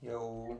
Yo.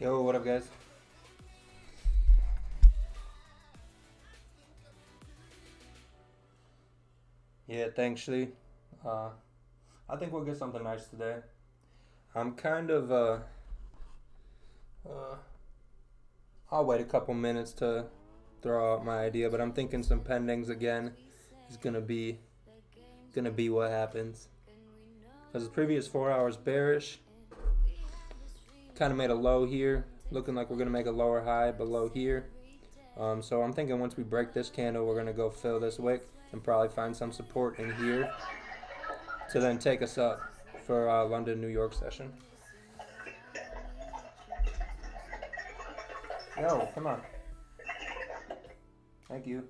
Yo, what up, guys? Yeah, thanks, Shlee. I think we'll get something nice today. I'm kind of, uh, I'll wait a couple minutes to throw out my idea, but I'm thinking some pendings again is gonna be what happens. Because the previous 4 hours bearish, kind of made a low here, looking like we're gonna make a lower high below here. So I'm thinking once we break this candle, we're gonna go fill this wick and probably find some support in here to then take us up for London, New York session. Yo, come on. Thank you.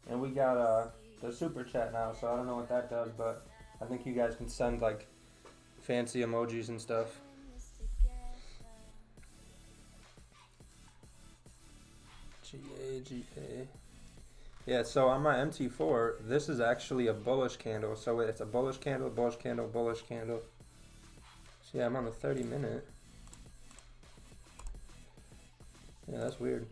And we got the super chat now, so I don't know what that does, but I think you guys can send like fancy emojis and stuff. GA. Yeah, so on my MT4, this is actually a bullish candle. So it's a bullish candle, bullish candle, bullish candle. So yeah, I'm on the 30-minute. Yeah, that's weird.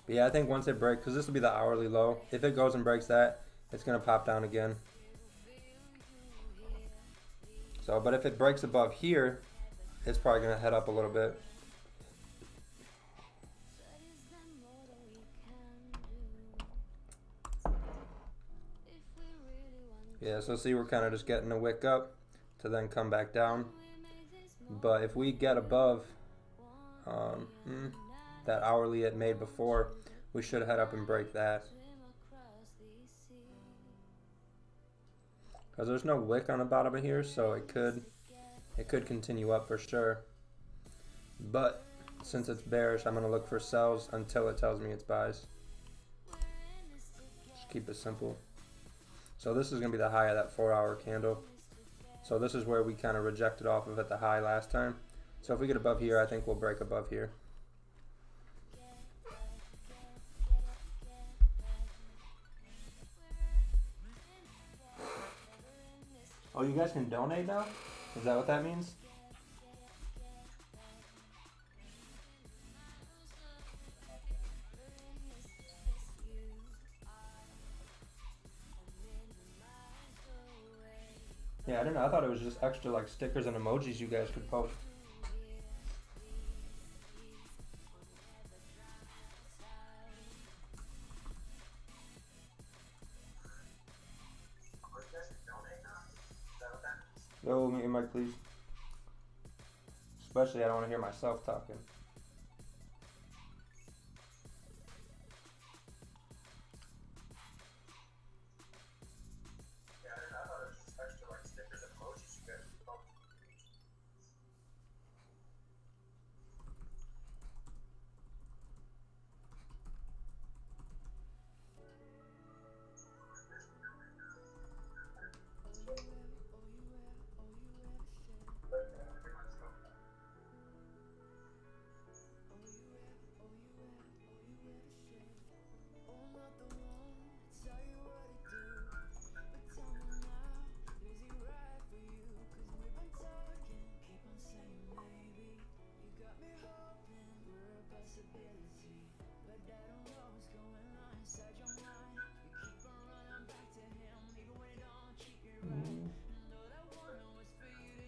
But yeah, I think once it breaks, because this will be the hourly low. If it goes and breaks that, it's going to pop down again. So, but if it breaks above here, it's probably going to head up a little bit. Yeah, so see, we're kind of just getting a wick up to then come back down. But if we get above that hourly it made before, we should head up and break that. Because there's no wick on the bottom of here, so it could continue up for sure. But since it's bearish, I'm going to look for sells until it tells me it's buys. Just keep it simple. So this is going to be the high of that 4-hour candle. So this is where we kind of rejected off of at the high last time. So if we get above here, I think we'll break above here. Oh, you guys can donate now? Is that what that means? Yeah, I didn't know. I thought it was just extra like stickers and emojis you guys could post. Yo, mute your mic, please. Especially, I don't want to hear myself talking.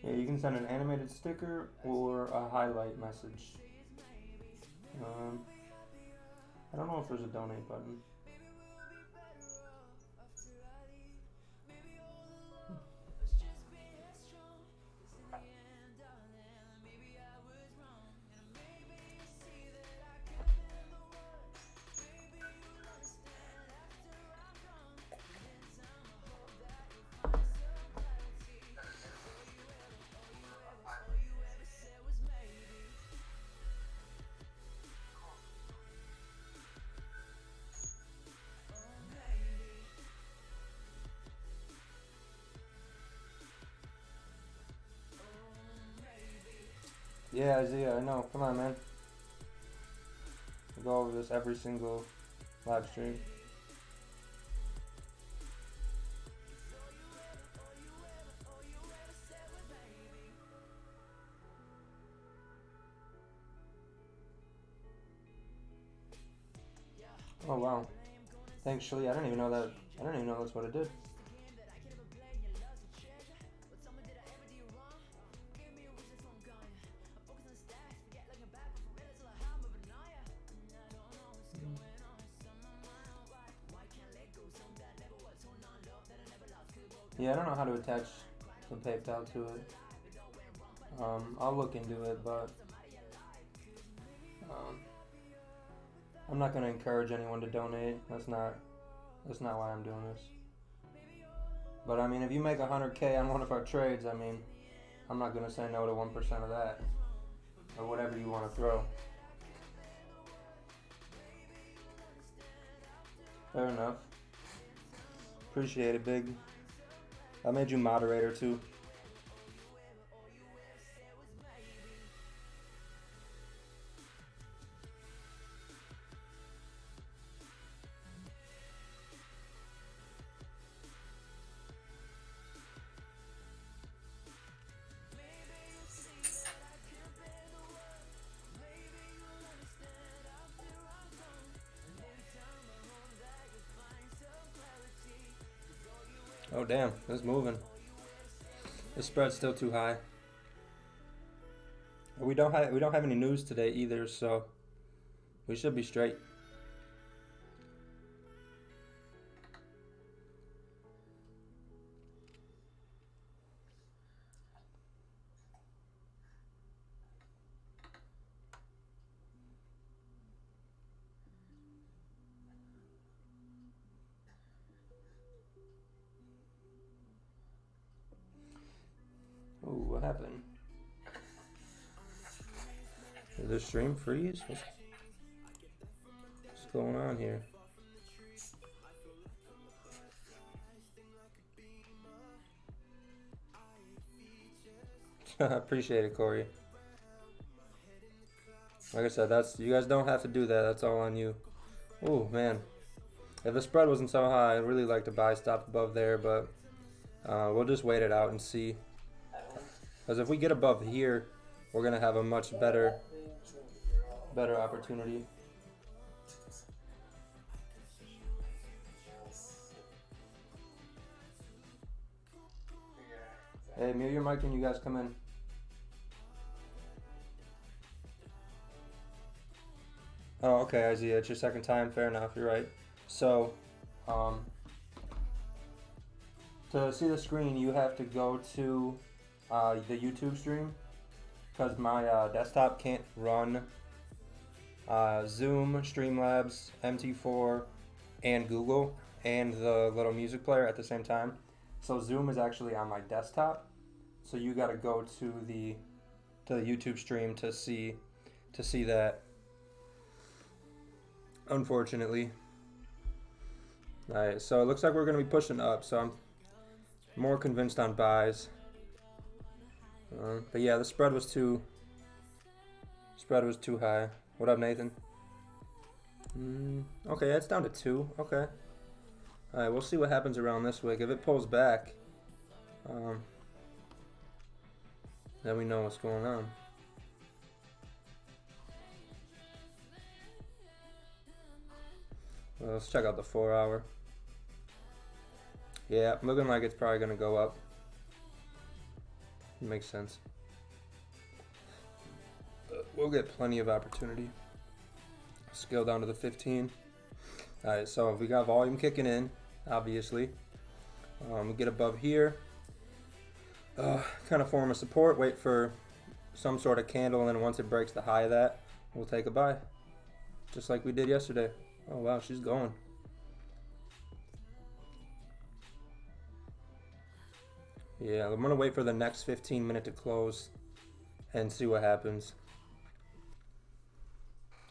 Yeah, you can send an animated sticker or a highlight message. I don't know if there's a donate button. Yeah, Isaiah, I know. Come on, man. We go over this every single live stream. Oh wow. Thanks, Shelly. I didn't even know that. I didn't even know that's what it did. Yeah, I don't know how to attach some PayPal to it. I'll look into it, but I'm not going to encourage anyone to donate. That's not why I'm doing this. But I mean, if you make 100K on one of our trades, I mean, I'm not going to say no to 1% of that, or whatever you want to throw. Fair enough. Appreciate it, Big. I made you moderator too. Oh damn, it's moving. The spread's still too high. We don't have any news today either, so we should be straight. Ooh, what happened? Did the stream freeze? What's going on here? Appreciate it, Corey. Like I said, you guys don't have to do that. That's all on you. Ooh, man. If the spread wasn't so high, I'd really like to buy stop above there, but we'll just wait it out and see. Because if we get above here, we're going to have a much better opportunity. Hey, mute your mic when you guys come in. Oh, okay, Isaiah, it's your second time. Fair enough, you're right. So, to see the screen, you have to go to the YouTube stream, because my desktop can't run Zoom, Streamlabs, MT4, and Google, and the little music player at the same time. So Zoom is actually on my desktop. So you got to go to the YouTube stream to see that. Unfortunately. Alright, so it looks like we're going to be pushing up, so I'm more convinced on buys. But yeah, the spread was too high. What up, Nathan? Okay, it's down to 2. Okay. Alright, we'll see what happens around this wick. If it pulls back, then we know what's going on. Well, let's check out the 4-hour. Yeah, looking like it's probably going to go up. makes sense. But we'll get plenty of opportunity. Scale down to the 15. Alright, so we got volume kicking in, obviously. We get above here. Kind of form a support, wait for some sort of candle, and then once it breaks the high of that, we'll take a buy. Just like we did yesterday. Oh wow, she's going. Yeah, I'm gonna wait for the next 15 minute to close and see what happens.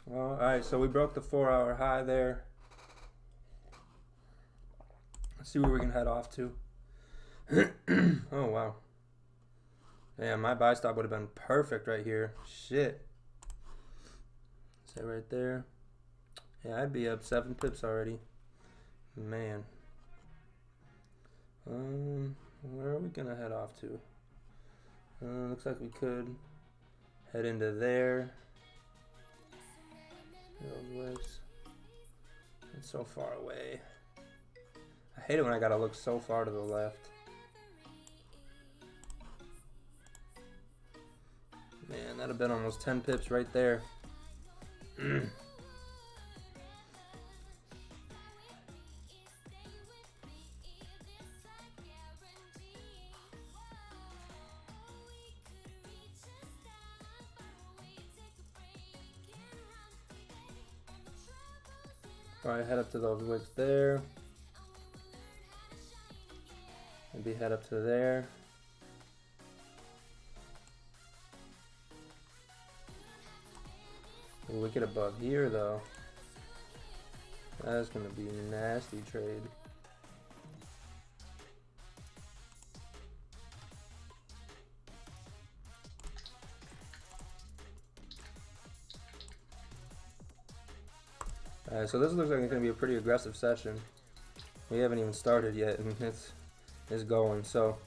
Well, alright, so we broke the 4-hour high there. Let's see where we can head off to. Oh wow. Yeah, my buy stop would have been perfect right here. Shit. Is that right there? Yeah, I'd be up 7 pips already. Man. Where are we gonna head off to? Looks like we could head into there. Those ways. It's so far away. I hate it when I gotta look so far to the left. Man, that'd have been almost 10 pips right there. Alright, head up to those wicks there. Maybe head up to there. A wicket above here though. That's gonna be a nasty trade. Alright, so this looks like it's gonna be a pretty aggressive session. We haven't even started yet, and it's going. So,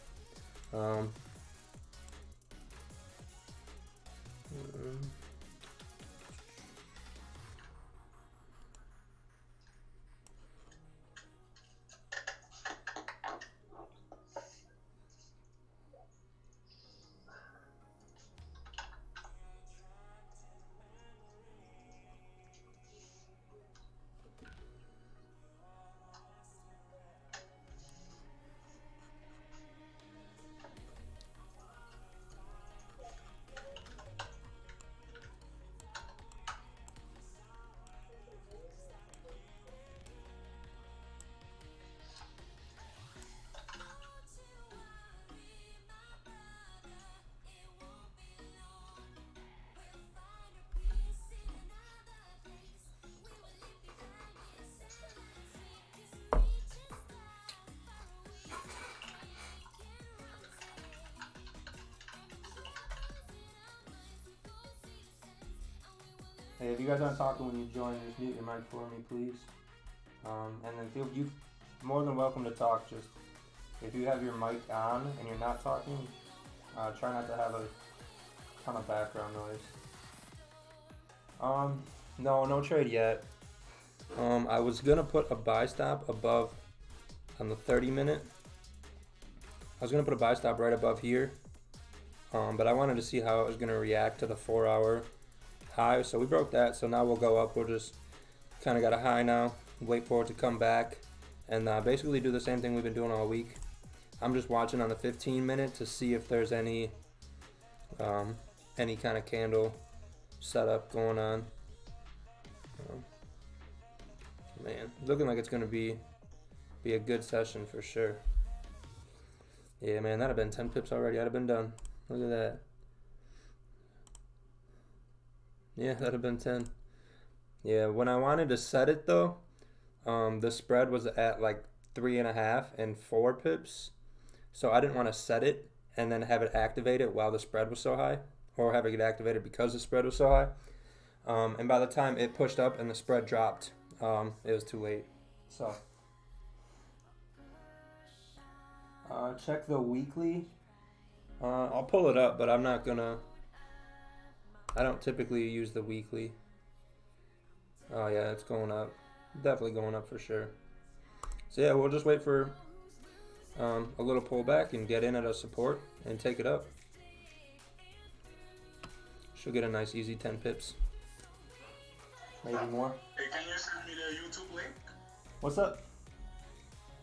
hey, if you guys aren't talking when you join, just mute your mic for me, please. And then you're more than welcome to talk. Just if you have your mic on and you're not talking, try not to have a ton of background noise. No trade yet. I was gonna put a buy stop above on the 30-minute. I was gonna put a buy stop right above here, but I wanted to see how it was gonna react to the 4-hour high. So we broke that. So now we'll go up. We'll just kind of got a high now. Wait for it to come back, and basically do the same thing we've been doing all week. I'm just watching on the 15-minute to see if there's any kind of candle setup going on. Man, looking like it's gonna be a good session for sure. Yeah, man, that'd have been 10 pips already. I'd have been done. Look at that. Yeah, that'd have been 10. Yeah, when I wanted to set it though, the spread was at like 3.5 and 4 pips. So I didn't want to set it and then have it activated while the spread was so high, or have it get activated because the spread was so high. And by the time it pushed up and the spread dropped, it was too late. So check the weekly. I'll pull it up, but I'm not gonna. I don't typically use the weekly. Oh yeah, it's going up. Definitely going up for sure. So yeah, we'll just wait for a little pullback and get in at a support and take it up. She'll get a nice easy 10 pips. Maybe more. Hey, can you send me the YouTube link? What's up?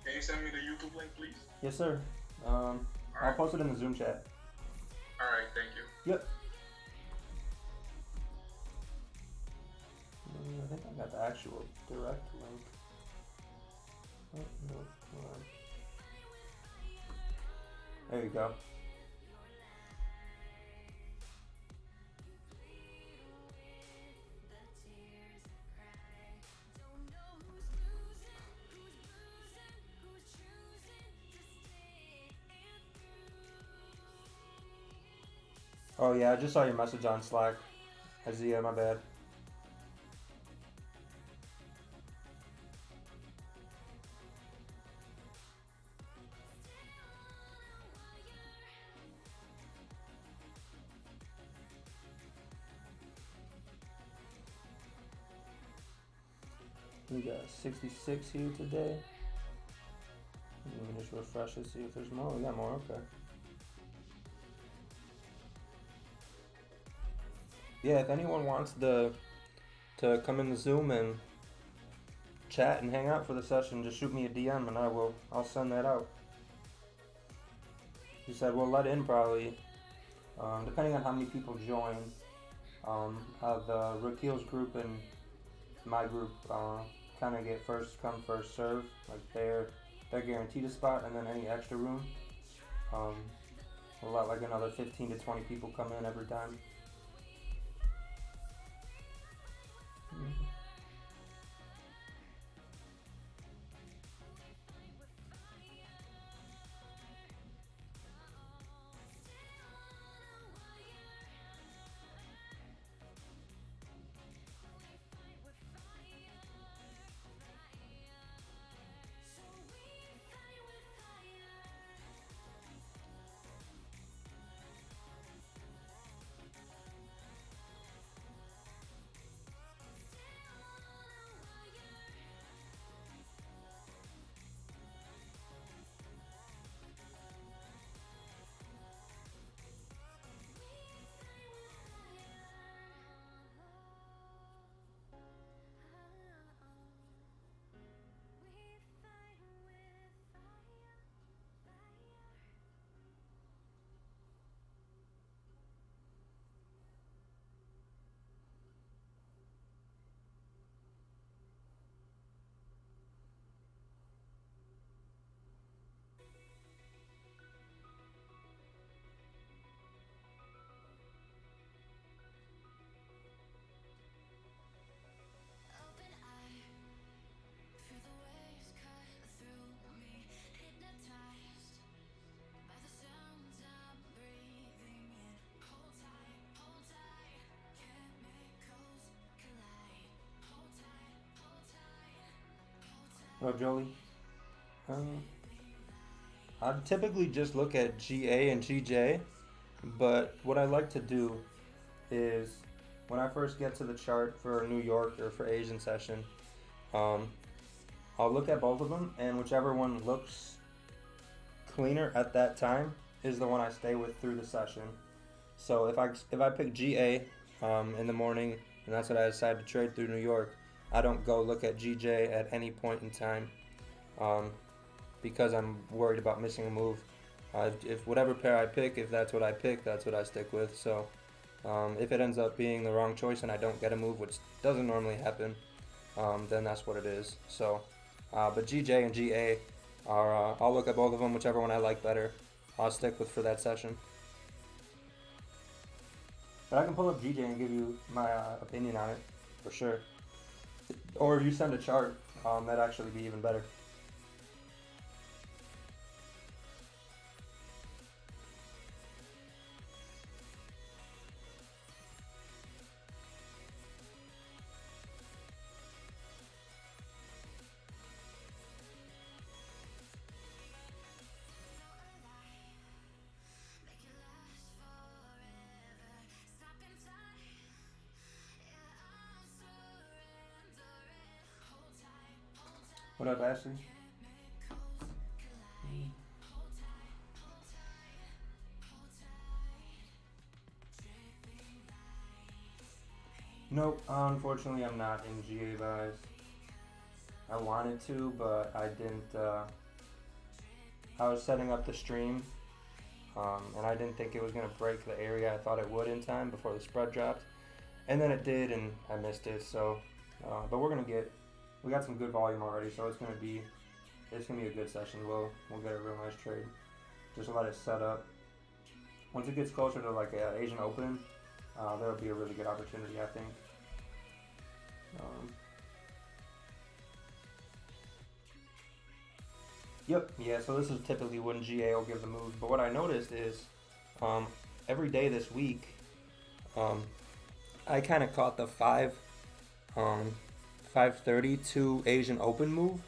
Can you send me the YouTube link, please? Yes, sir. I'll post it in the Zoom chat. Alright, thank you. Yep. I think I got the actual direct link. Oh, no, hold on. There you go. Oh yeah, I just saw your message on Slack. Isaiah, my bad. We got 66 here today. Let me just refresh it, see if there's more. We got more, okay. Yeah, if anyone wants to come in the Zoom and chat and hang out for the session, just shoot me a DM and I'll send that out. He said we'll let in probably, depending on how many people join. The Rakil's group and my group kind of get first come first serve. Like they're guaranteed a spot, and then any extra room, we'll let like another 15 to 20 people come in every time. Oh, Jolie. I typically just look at GA and GJ, but what I like to do is when I first get to the chart for New York or for Asian session, I'll look at both of them, and whichever one looks cleaner at that time is the one I stay with through the session. So if I pick GA in the morning and that's what I decide to trade through New York, I don't go look at GJ at any point in time because I'm worried about missing a move. If whatever pair I pick, if that's what I pick, that's what I stick with. So if it ends up being the wrong choice and I don't get a move, which doesn't normally happen, then that's what it is. So, but GJ and GA are, I'll look at both of them, whichever one I like better, I'll stick with for that session. But I can pull up GJ and give you my opinion on it, for sure. Or if you send a chart, that'd actually be even better. What up, Ashley? Nope, unfortunately I'm not in GA buys. I wanted to, but I didn't. I was setting up the stream, and I didn't think it was going to break the area I thought it would in time before the spread dropped. And then it did, and I missed it. So, but we got some good volume already, so it's gonna be a good session. We'll get a real nice trade. Just let it set up. Once it gets closer to like an Asian Open, there'll be a really good opportunity, I think. Yep, yeah. So this is typically when GA will give the moves, but what I noticed is, every day this week, I kind of caught the 5:30 to Asian Open move,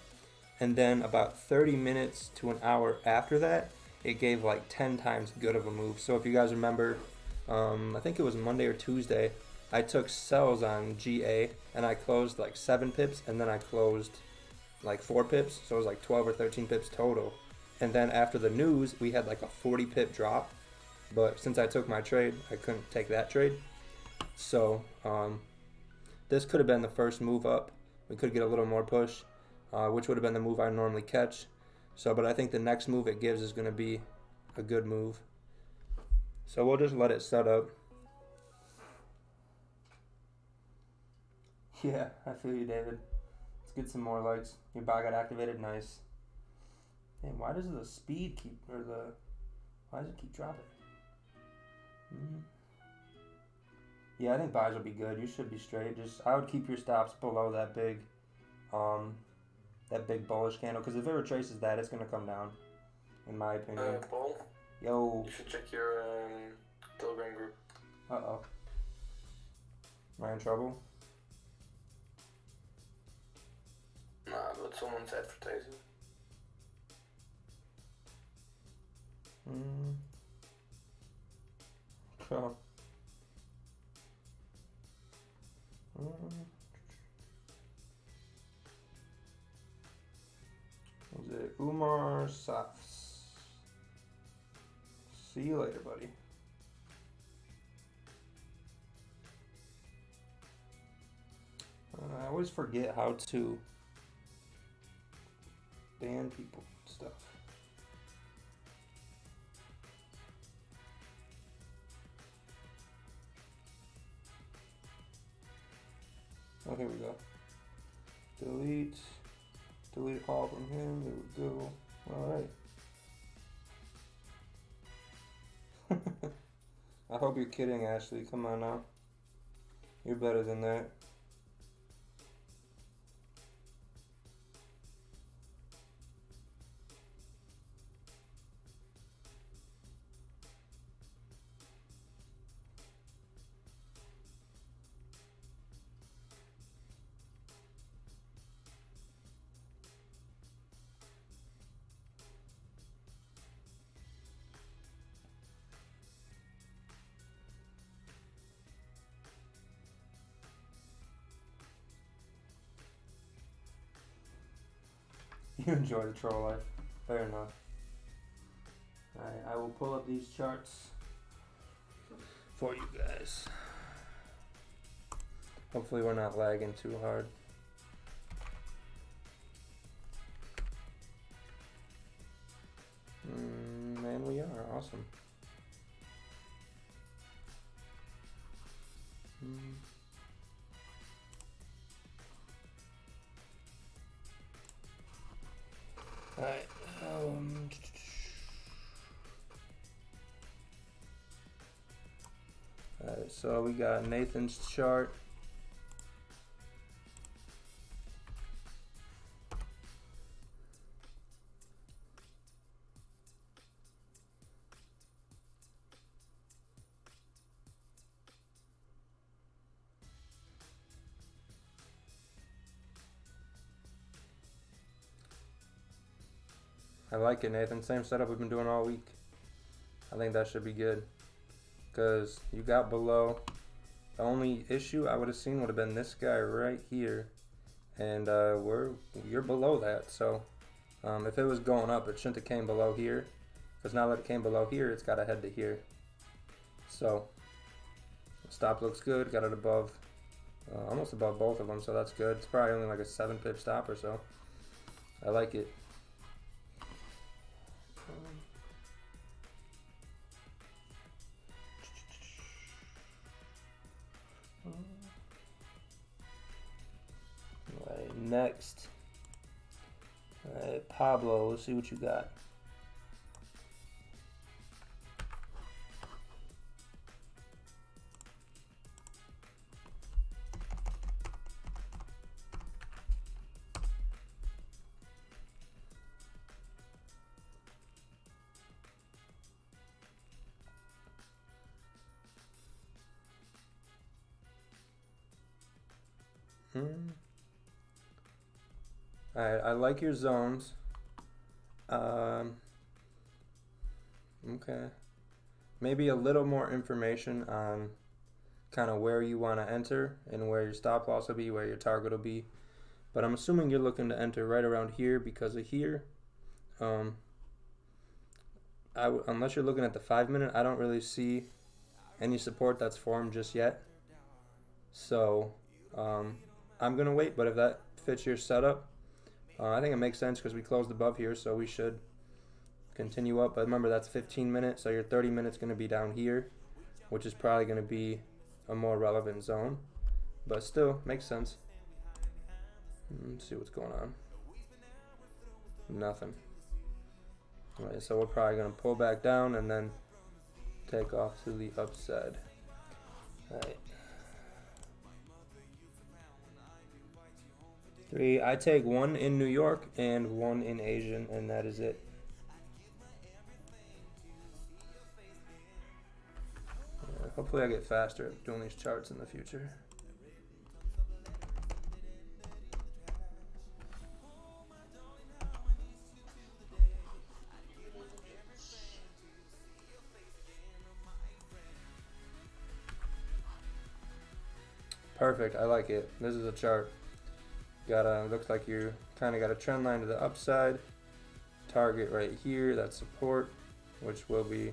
and then about 30 minutes to an hour after that, it gave like 10 times good of a move. So if you guys remember, I think it was Monday or Tuesday, I took sells on GA and I closed like 7 pips, and then I closed like 4 pips, so it was like 12 or 13 pips total. And then after the news, we had like a 40 pip drop, but since I took my trade, I couldn't take that trade. So this could have been the first move up. We could get a little more push, which would have been the move I normally catch. So, but I think the next move it gives is going to be a good move. So we'll just let it set up. Yeah, I feel you, David. Let's get some more likes. Your buy got activated. Nice. Hey, why does the speed keep, why does it keep dropping? Yeah, I think buys will be good. You should be straight. I would keep your stops below that big bullish candle, because if it retraces that, it's gonna come down, in my opinion. Paul? Yo. You should check your Telegram group. Uh-oh. Am I in trouble? Nah, but someone's advertising. Cool. Was it Umar Safs? See you later, buddy. I always forget how to ban people and stuff. Oh, here we go. Delete all from him. There we go. Alright. I hope you're kidding, Ashley. Come on now. You're better than that. You enjoy the troll life. Fair enough. Alright, I will pull up these charts for you guys. Hopefully we're not lagging too hard. Man, we are. Awesome. Alright, alright, so we got Nathan's chart. I like it, Nathan. Same setup we've been doing all week. I think that should be good, because you got below. The only issue I would have seen would have been this guy right here, and you're below that. So if it was going up, it shouldn't have came below here, because now that it came below here, it's got to head to here. So stop looks good. Got it above almost above both of them, so that's good. It's probably only like a 7-pip stop or so. I like it. Alright, next. Alright, Pablo, let's see what you got. Alright, I like your zones. Okay. Maybe a little more information on kind of where you want to enter and where your stop loss will be, where your target will be. But I'm assuming you're looking to enter right around here because of here. Unless you're looking at the 5-minute, I don't really see any support that's formed just yet. So I'm going to wait, but if that fits your setup, I think it makes sense because we closed above here, so we should continue up. But remember, that's 15 minutes, so your 30 minutes going to be down here, which is probably going to be a more relevant zone. But still, makes sense. Let's see what's going on. Nothing. All right, so we're probably going to pull back down and then take off to the upside. All right. 3. I take 1 in New York and 1 in Asian, and that is it. Hopefully I get faster at doing these charts in the future. Perfect, I like it. This is a chart. Looks like you kind of got a trend line to the upside. Target right here, that's support, which will be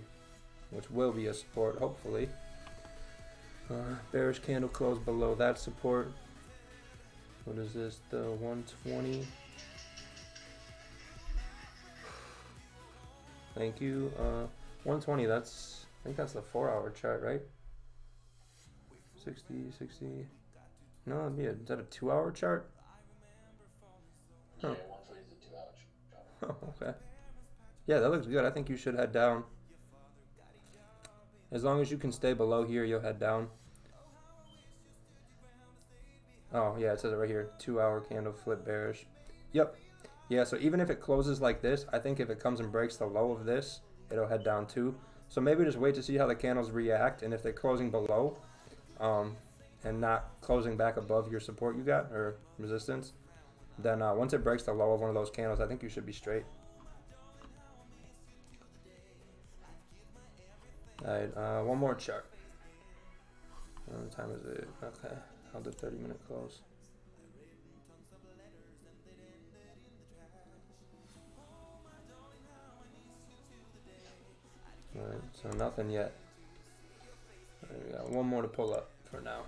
a support, hopefully. Bearish candle closed below that support. What is this? The 120. Thank you. 120. I think that's the 4-hour chart, right? 60, 60. No, yeah. Is that a 2-hour chart? Huh. Yeah, 120 is a 2-hour chart. Oh, okay. Yeah, that looks good. I think you should head down. As long as you can stay below here, you'll head down. Oh, yeah, it says it right here. 2-hour candle flip bearish. Yep. Yeah, so even if it closes like this, I think if it comes and breaks the low of this, it'll head down too. So maybe just wait to see how the candles react, and if they're closing below and not closing back above your support you got, or resistance, then once it breaks the low of one of those candles, I think you should be straight. Alright, one more chart. What time is it? Okay, I'll do 30-minute close. Alright, so nothing yet. Right, we got one more to pull up for now.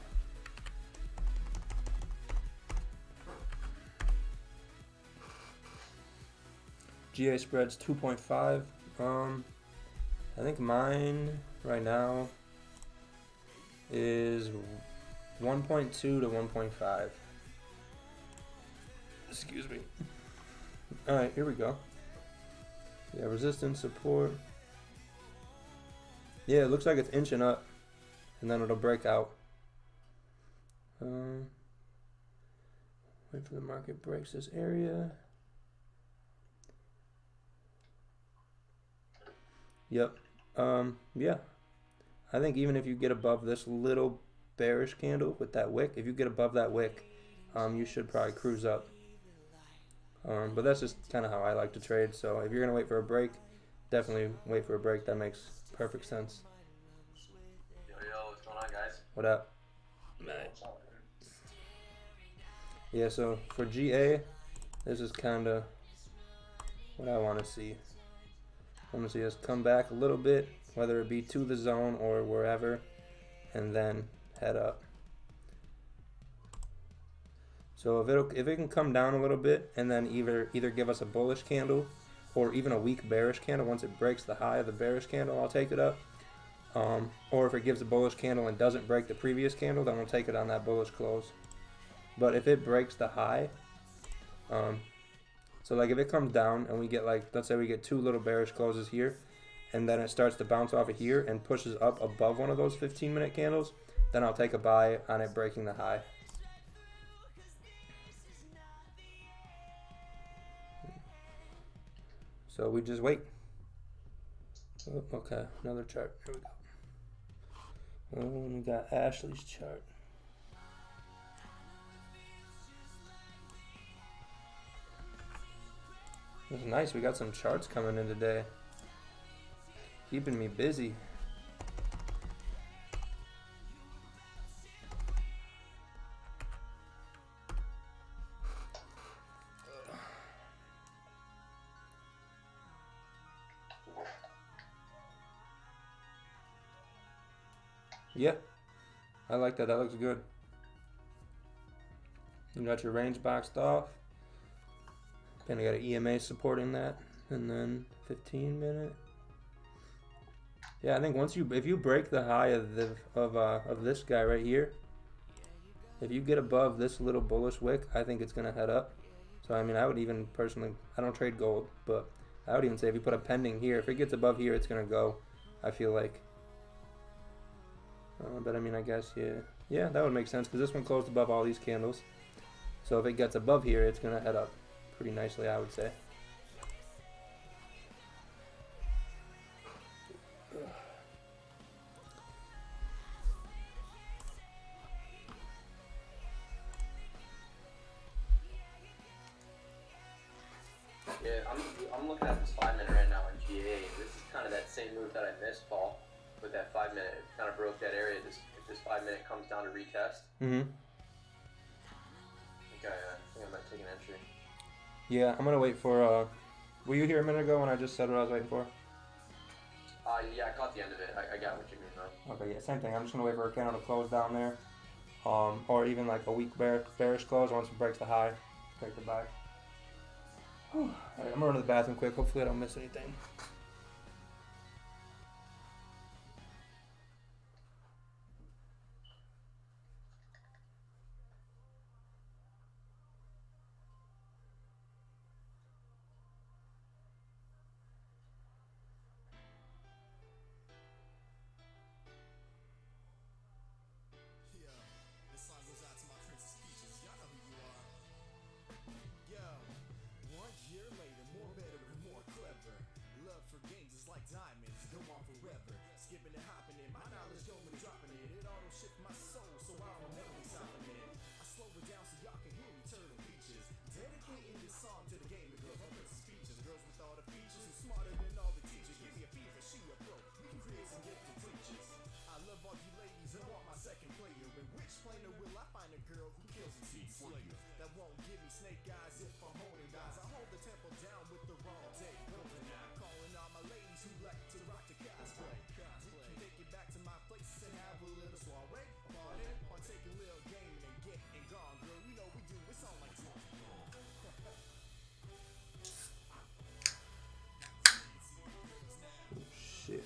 GA spreads 2.5. I think mine right now is 1.2 to 1.5. Excuse me. Alright, here we go. Yeah, resistance, support. Yeah, it looks like it's inching up, and then it'll break out. Wait for the market breaks this area. Yep. Yeah. I think even if you get above this little bearish candle with that wick, if you get above that wick, you should probably cruise up. But that's just kind of how I like to trade. So if you're going to wait for a break, definitely wait for a break. That makes perfect sense. Yo, what's going on, guys? What up? Yeah, so for GA, this is kind of what I want to see. I want to see us come back a little bit, whether it be to the zone or wherever, and then head up. So if it can come down a little bit and then either give us a bullish candle or even a weak bearish candle, once it breaks the high of the bearish candle, I'll take it up. Or if it gives a bullish candle and doesn't break the previous candle, then we'll take it on that bullish close. But if it breaks the high, so like if it comes down and we get like, let's say we get 2 little bearish closes here, and then it starts to bounce off of here and pushes up above one of those 15-minute candles, then I'll take a buy on it breaking the high. So we just wait. Oh, okay, another chart. Here we go. We got Ashley's chart. It's nice. We got some charts coming in today. Keeping me busy. Yep, I like that. That looks good. You got your range boxed off. Then I got an EMA supporting that, and then 15-minute. Yeah, I think if you break the high of this guy right here, if you get above this little bullish wick, I think it's gonna head up. So I mean, I would even personally, I don't trade gold, but I would even say if you put a pending here, if it gets above here, it's gonna go. I feel like. But I mean, I guess yeah, that would make sense because this one closed above all these candles. So if it gets above here, it's gonna head up pretty nicely, I would say. Yeah, I'm looking at this 5-minute right now in GA. This is kind of that same move that I missed, Paul, with that 5-minute. It kind of broke that area. If this 5-minute comes down to retest, I think I might take an entry. Yeah, I'm gonna wait for. Were you here a minute ago when I just said what I was waiting for? Yeah, I caught the end of it. I got what you mean though. Okay, yeah, same thing. I'm just gonna wait for a candle to close down there, or even like a weak bearish close. Once it breaks the high, take the buy. Alright, I'm gonna run to the bathroom quick. Hopefully I don't miss anything. Shit.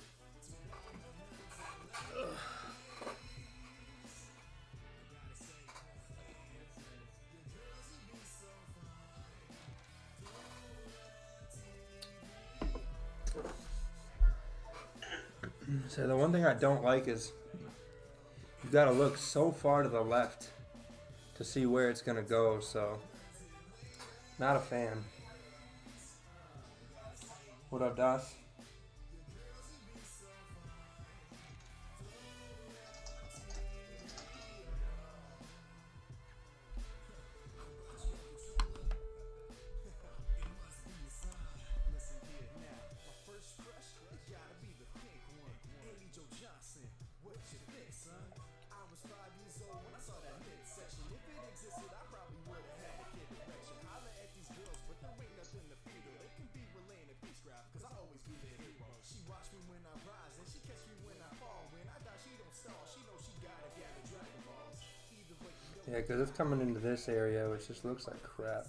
So the one thing I don't like is you gotta look so far to the left to see where it's gonna go, so not a fan. What up, Das? Yeah, because it's coming into this area, which just looks like crap.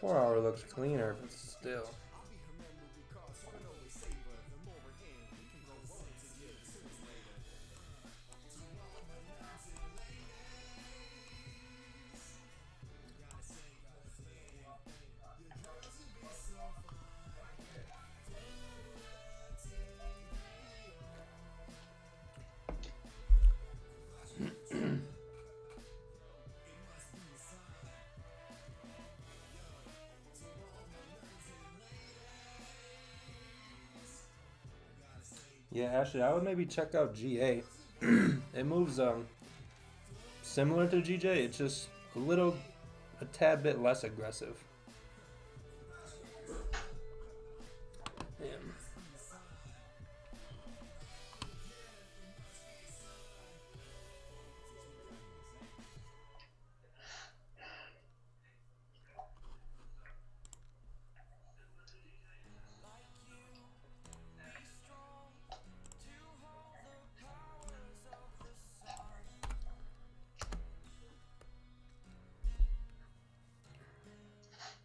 Four-hour looks cleaner, but still. Yeah, actually, I would maybe check out GA. It moves similar to GJ. It's just a tad bit less aggressive. Damn.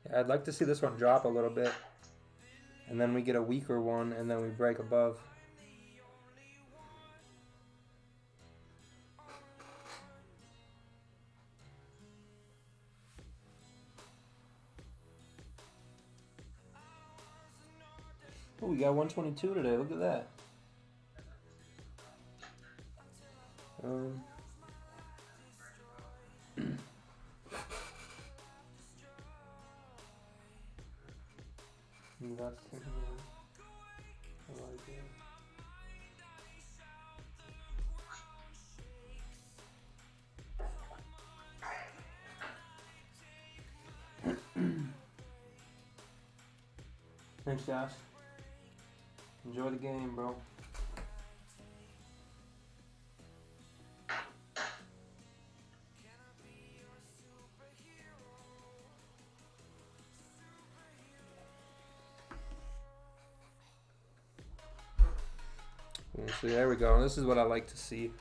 Yeah, I'd like to see this one drop a little bit, and then we get a weaker one, and then we break above. Oh, we got 122 today. Look at that. Invest in here. I like it. Thanks, Josh. Enjoy the game, bro. So there we go. This is what I like to see.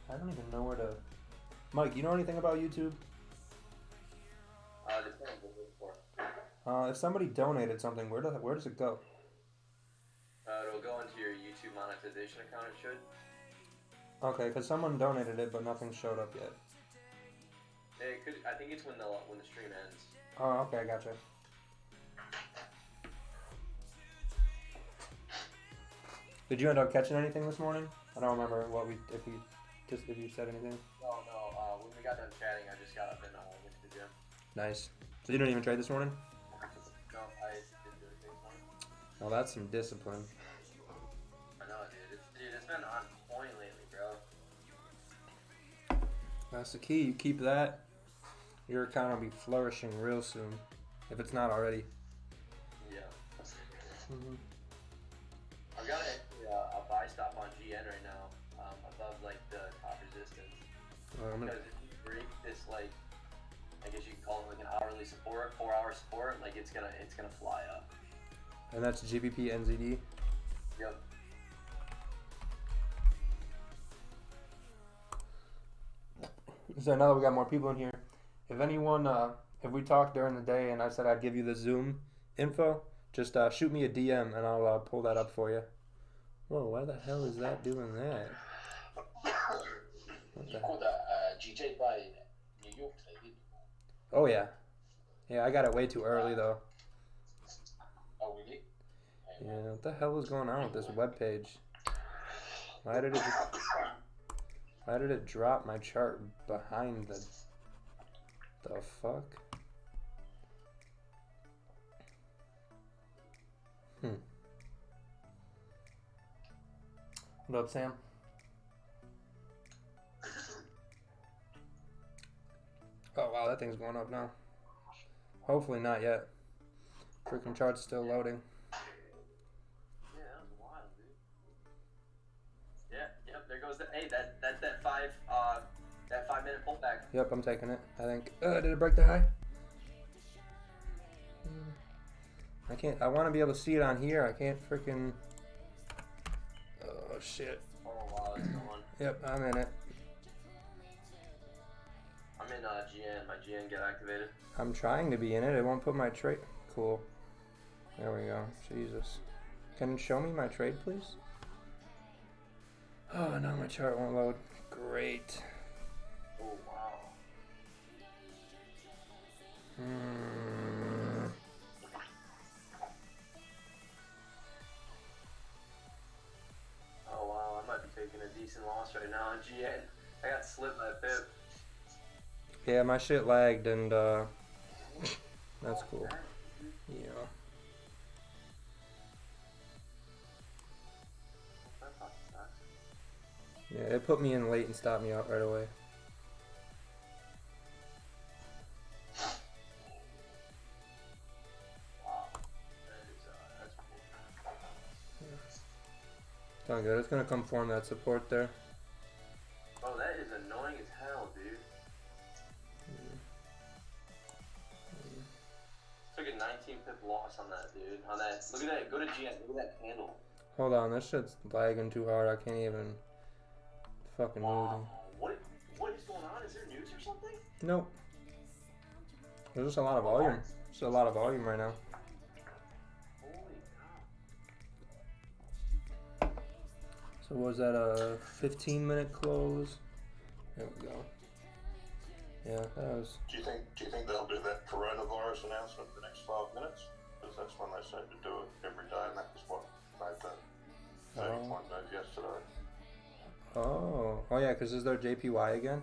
I don't even know where to. Mike, you know anything about YouTube? Depends on what you're for. If somebody donated something, where does it go? It'll go into your YouTube monetization account. It should. Okay, because someone donated it, but nothing showed up yet. It could. I think it's when the stream ends. Oh, okay, gotcha. Did you end up catching anything this morning? I don't remember if you said anything. No. When we got done chatting, I just got up and went to the gym. Nice. So you didn't even trade this morning? No, I didn't do anything this morning. Oh, that's some discipline. I know, dude. It's been on point lately, bro. That's the key. You keep that, your account will be flourishing real soon, if it's not already. Yeah. Mm-hmm. I've got a buy stop on GN right now, above like the top resistance. Because if you break this, like, I guess you can call it like an hourly support, 4-hour support, like it's gonna fly up. And that's GBP NZD. Yep. So now that we got more people in here, if anyone, if we talked during the day and I said I'd give you the Zoom info, just shoot me a DM and I'll pull that up for you. Whoa, why the hell is that doing that? What the hell? Oh yeah. Yeah, I got it way too early though. Oh, really? Yeah, what the hell is going on with this webpage? Why did it drop my chart behind the fuck? What up, Sam? Oh wow, that thing's going up now. Hopefully not yet. Freaking chart's still loading. Yeah, that was wild, dude. Yeah, yep. There goes the. Hey, that's that 5 minute pullback. Yep, I'm taking it. I think. Did it break the high? I can't. I want to be able to see it on here. I can't freaking. Oh shit. Oh wow, it's going. Yep, I'm in it. I'm in GN. My GN get activated. I'm trying to be in it. It won't put my trade. Cool. There we go. Jesus. Can you show me my trade, please? Oh, no, my chart won't load. Great. Oh wow. Oh wow, I might be taking a decent loss right now on GN. I got slipped by a pip. Yeah, my shit lagged and that's cool. Yeah. Yeah, it put me in late and stopped me out right away. Wow. That's cool. It's not good. It's gonna come form that support there. Oh, that is annoying as hell, dude. Took a 19 pip loss on that, dude. On that. Look at that. Go to GN. Look at that candle. Hold on, this shit's lagging too hard. I can't even fucking move. What is going on? Is there news or something? Nope. There's just a lot of volume. Just a lot of volume right now. Holy cow. So was that a 15-minute close? There we go. Yeah, that was. Do you think they'll do that coronavirus announcement in the next 5 minutes? Because that's when they seem to do it every day, and that was what made the 30-point move yesterday. Oh yeah, because is there JPY again?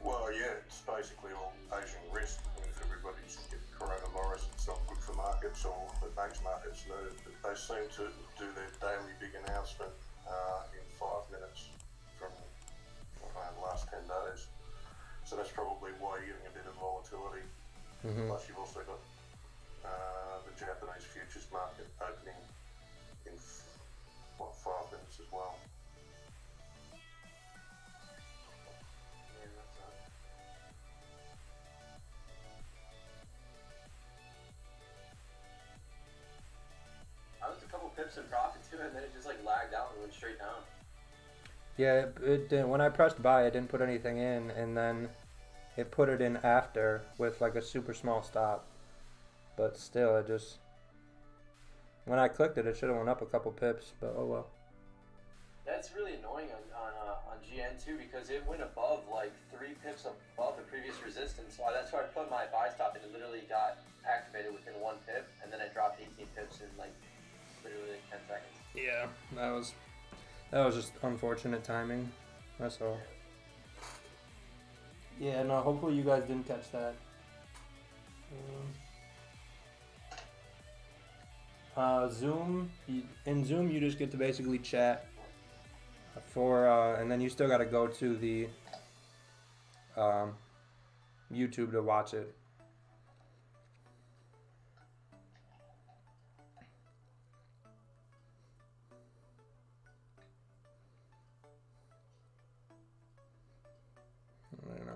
Well, yeah, it's basically all Asian risk. And if everybody's getting coronavirus, it's not good for markets, or it makes markets move. But they seem to do their daily big announcement in 5 minutes from the last 10 days. So that's probably why you're getting a bit of volatility. Plus, you've also got the Japanese futures market opening in 5 minutes as well. I was a couple pips in profit too, and then it just like lagged out and went straight down. Yeah, it didn't. When I pressed buy, it didn't put anything in, and then it put it in after with like a super small stop. But still, it just. When I clicked it, it should have went up a couple pips, but oh well. That's really annoying on GN too, because it went above like 3 pips above the previous resistance. So that's why I put my buy stop, and it literally got activated within 1 pip, and then I dropped 18 pips in like literally like 10 seconds. Yeah, that was just unfortunate timing. That's all. Yeah, no. Hopefully you guys didn't catch that. Zoom. In Zoom, you just get to basically chat for, and then you still got to go to the YouTube to watch it.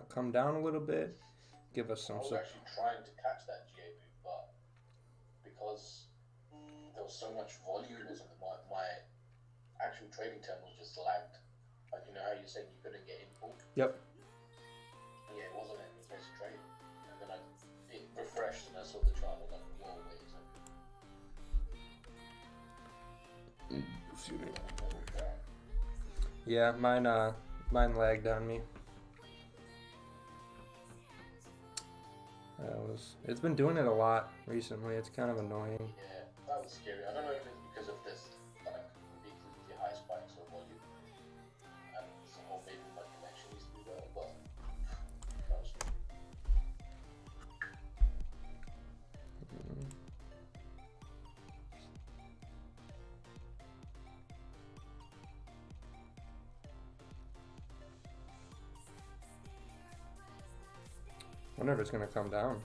Come down a little bit, give us some. I was actually trying to catch that GA move, but because there was so much volume or something, my actual trading terminal just lagged. Like, you know how you're saying you couldn't get in full? Yep. Yeah, it wasn't letting me place a trade. And then it refreshed and I saw the chart. I was like, whoa, wait a second. Excuse me. Yeah, mine lagged on me. It's been doing it a lot recently. It's kind of annoying. Yeah, that was scary. I don't know if it's because of this, like, ridiculously high spikes or volume. And or maybe my connection needs to be better, but that was scary. Wonder if it's gonna come down.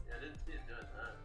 Yeah, I didn't see it doing that.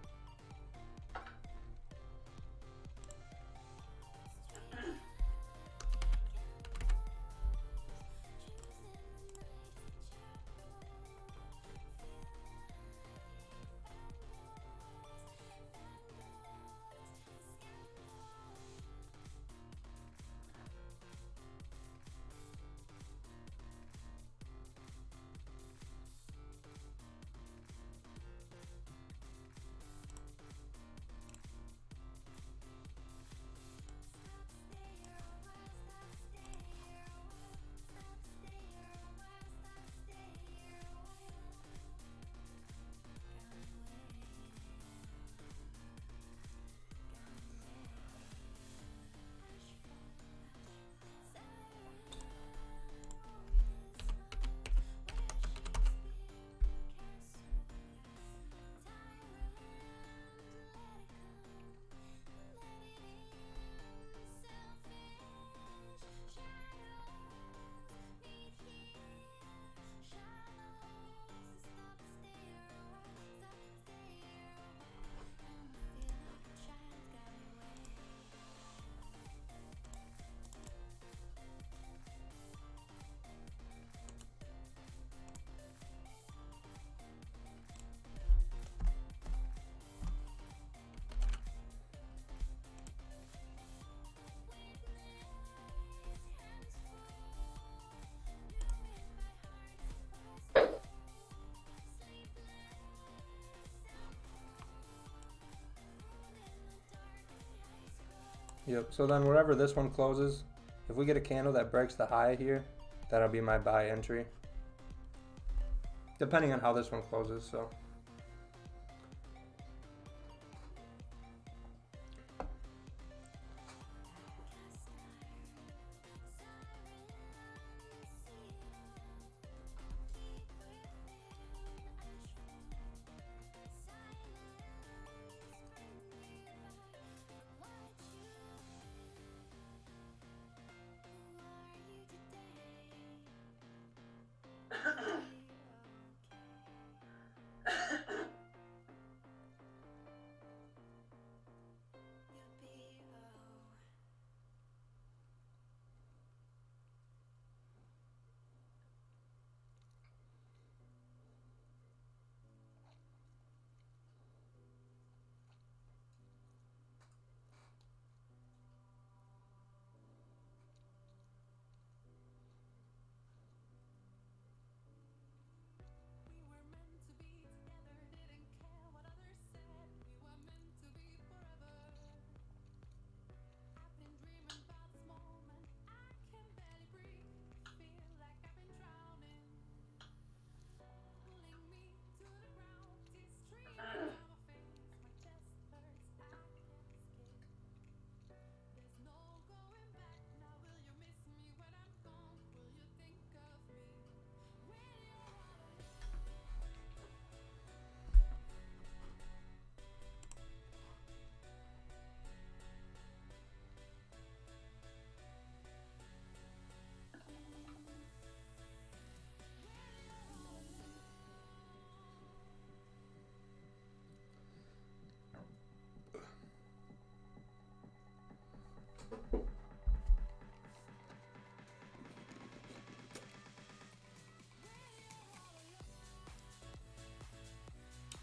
Yep, so then wherever this one closes, if we get a candle that breaks the high here, that'll be my buy entry. Depending on how this one closes, so.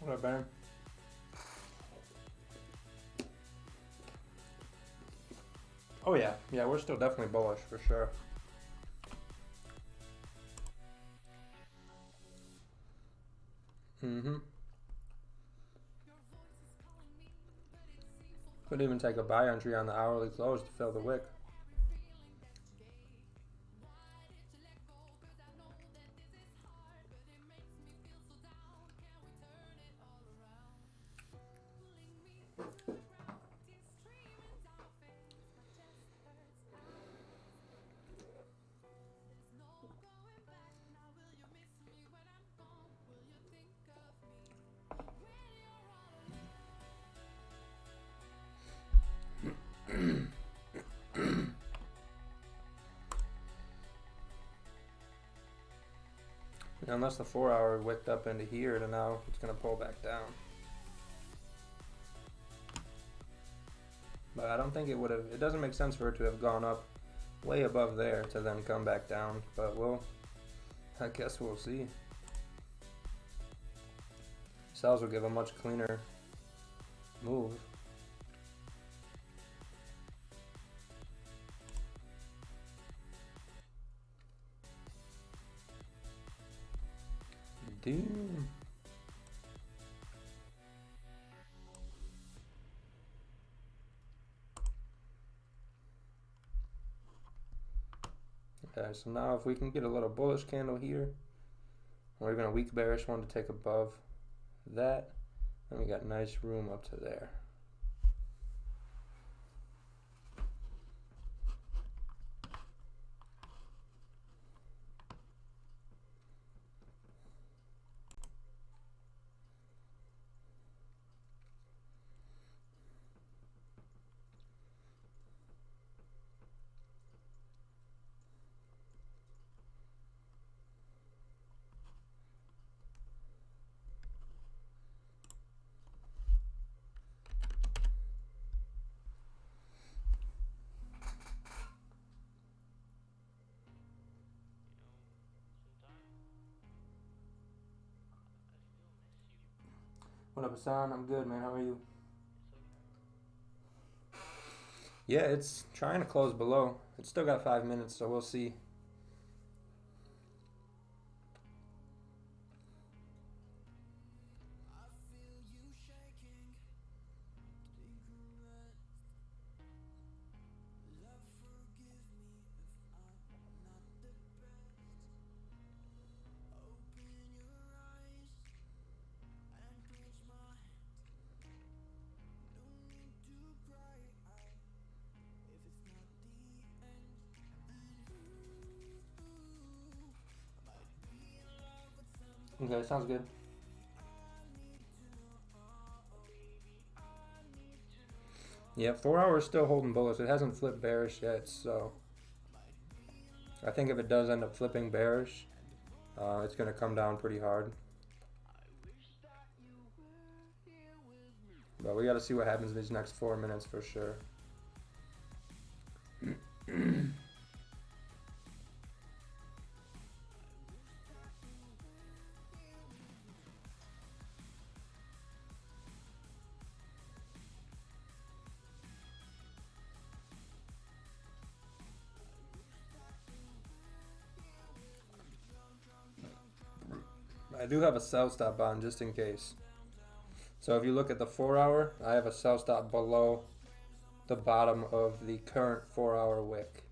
What up, Baron? Oh yeah, yeah, we're still definitely bullish for sure. Could even take a buy entry on the hourly close to fill the wick. Unless the 4 hour wicked up into here, then now it's going to pull back down. But I don't think it would have, it doesn't make sense for it to have gone up way above there to then come back down. But I guess we'll see. Sells will give a much cleaner move. Damn. Okay, so now if we can get a little bullish candle here, or even a weak bearish one to take above that, then we got nice room up to there. What up, Hassan? I'm good, man. How are you? Yeah, it's trying to close below. It's still got 5 minutes, so we'll see. Okay, sounds good. Yeah, 4 hours still holding bullish. It hasn't flipped bearish yet, so I think if it does end up flipping bearish, it's going to come down pretty hard. But we got to see what happens in these next 4 minutes for sure. I do have a sell stop on just in case. So if you look at the 4 hour, I have a sell stop below the bottom of the current 4 hour wick,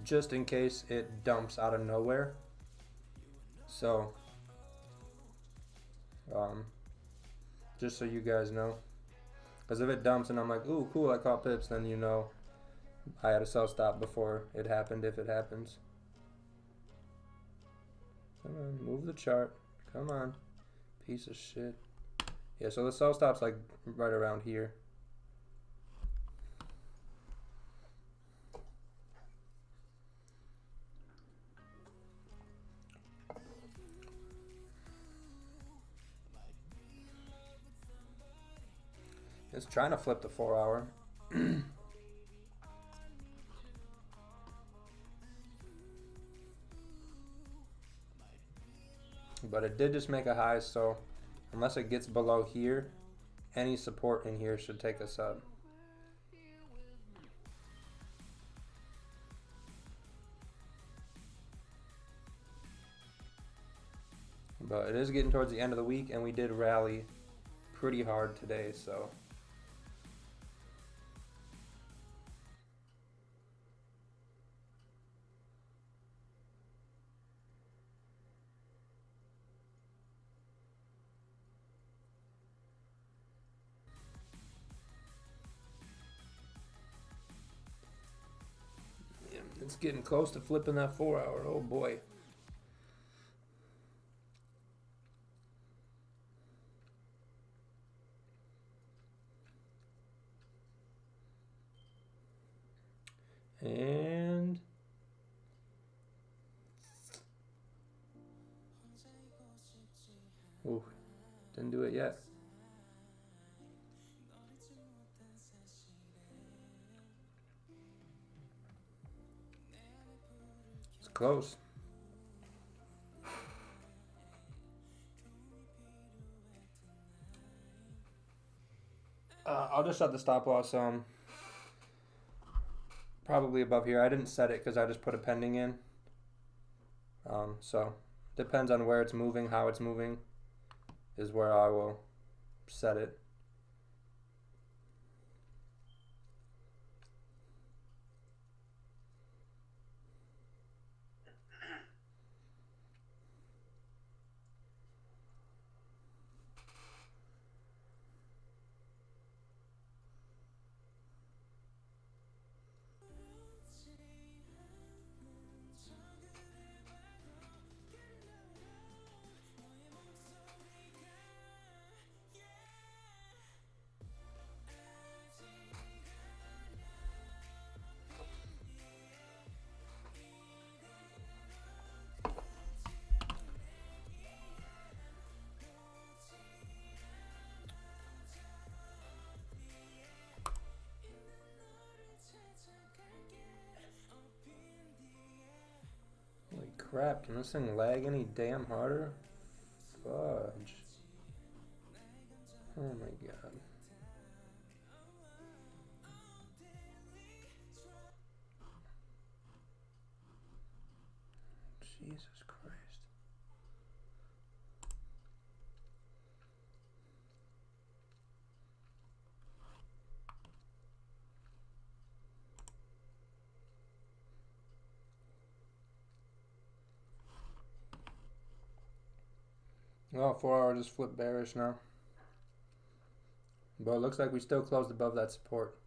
just in case it dumps out of nowhere. So just so you guys know, because if it dumps and I'm like, ooh, cool, I caught pips, then you know I had a sell stop before it happened, if it happens. Come on, move the chart. Come on, piece of shit. Yeah, so the sell stop's like right around here. It's trying to flip the 4 hour. But it did just make a high, so unless it gets below here, any support in here should take us up. But it is getting towards the end of the week, and we did rally pretty hard today, so it's getting close to flipping that 4 hour. Oh boy. And it yet. It's close. I'll just set the stop loss probably above here. I didn't set it because I just put a pending in. So depends on where it's moving, how it's moving is where I will set it. Holy crap, can this thing lag any damn harder? Fudge. Oh my god. Jesus Christ. Oh, 4 hour just flipped bearish now. But it looks like we still closed above that support.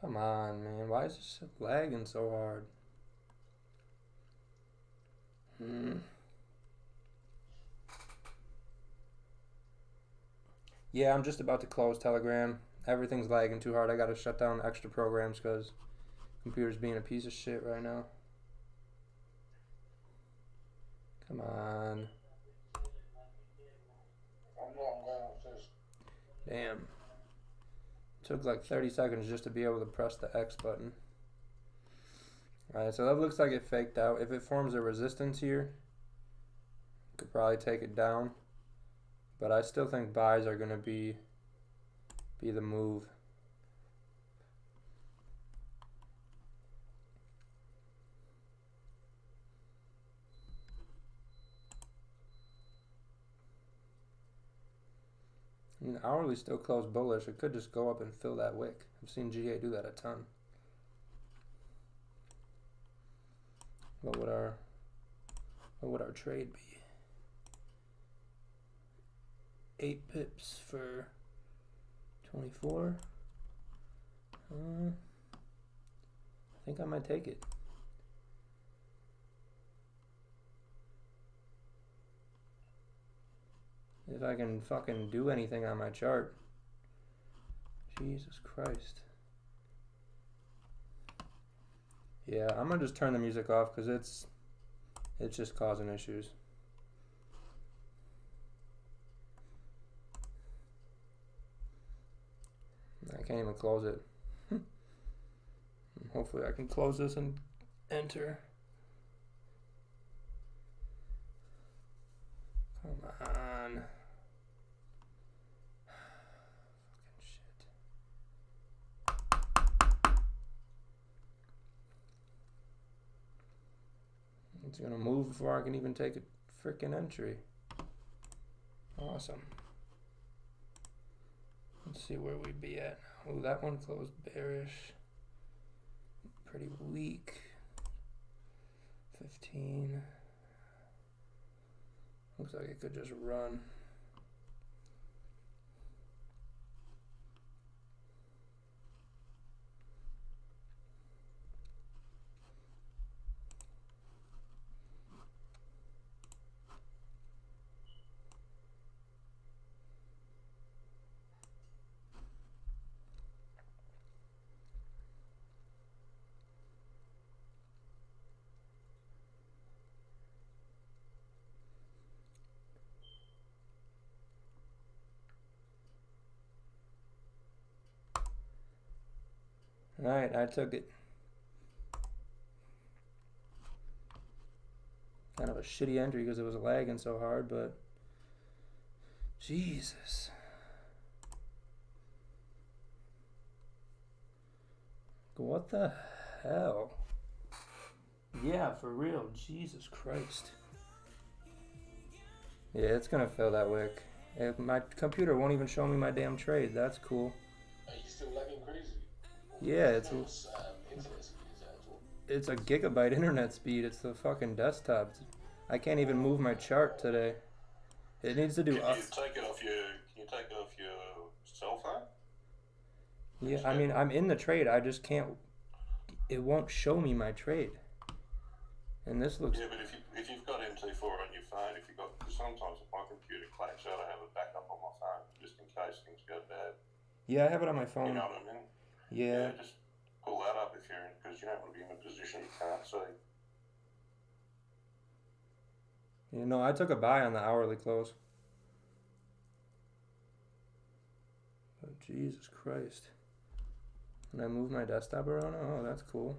Come on, man. Why is this shit lagging so hard? Yeah, I'm just about to close Telegram. Everything's lagging too hard. I gotta shut down extra programs because computer's being a piece of shit right now. Come on. Damn. Took like 30 seconds just to be able to press the X button. Alright, so that looks like it faked out. If it forms a resistance here, could probably take it down. But I still think buys are going to be the move. I mean, hourly still closed bullish. It could just go up and fill that wick. I've seen GA do that a ton. What would our trade be? 8 pips for 24. I think I might take it. If I can fucking do anything on my chart. Jesus Christ. Yeah, I'm gonna just turn the music off because it's just causing issues. I can't even close it. Hopefully I can close this and enter. Come on. Fucking shit. It's gonna move before I can even take a freaking entry. Awesome. Let's see where we'd be at. Oh, that one closed bearish. Pretty weak. 15. Looks like it could just run. Alright, I took it. Kind of a shitty entry because it was lagging so hard, but Jesus. What the hell? Yeah, for real. Jesus Christ. Yeah, it's gonna fail that wick. My computer won't even show me my damn trade. That's cool. Are you still lagging crazy? Yeah, Internet speed is that at all? it's a gigabyte internet speed. It's the fucking desktop. I can't even move my chart today. It needs to do. Can you take it off your cell phone? Yeah, I mean, I'm in the trade. I just can't. It won't show me my trade. And this looks. Yeah, but if you've got MT4 on your phone, because sometimes if my computer claps out, I have a backup on my phone just in case things go bad. Yeah, I have it on my phone. You know what I mean? Yeah. Just pull that up if you're in, because you don't want to be in a position you can't see. You know, I took a buy on the hourly close. Oh, Jesus Christ. Can I move my desktop around? Oh, that's cool.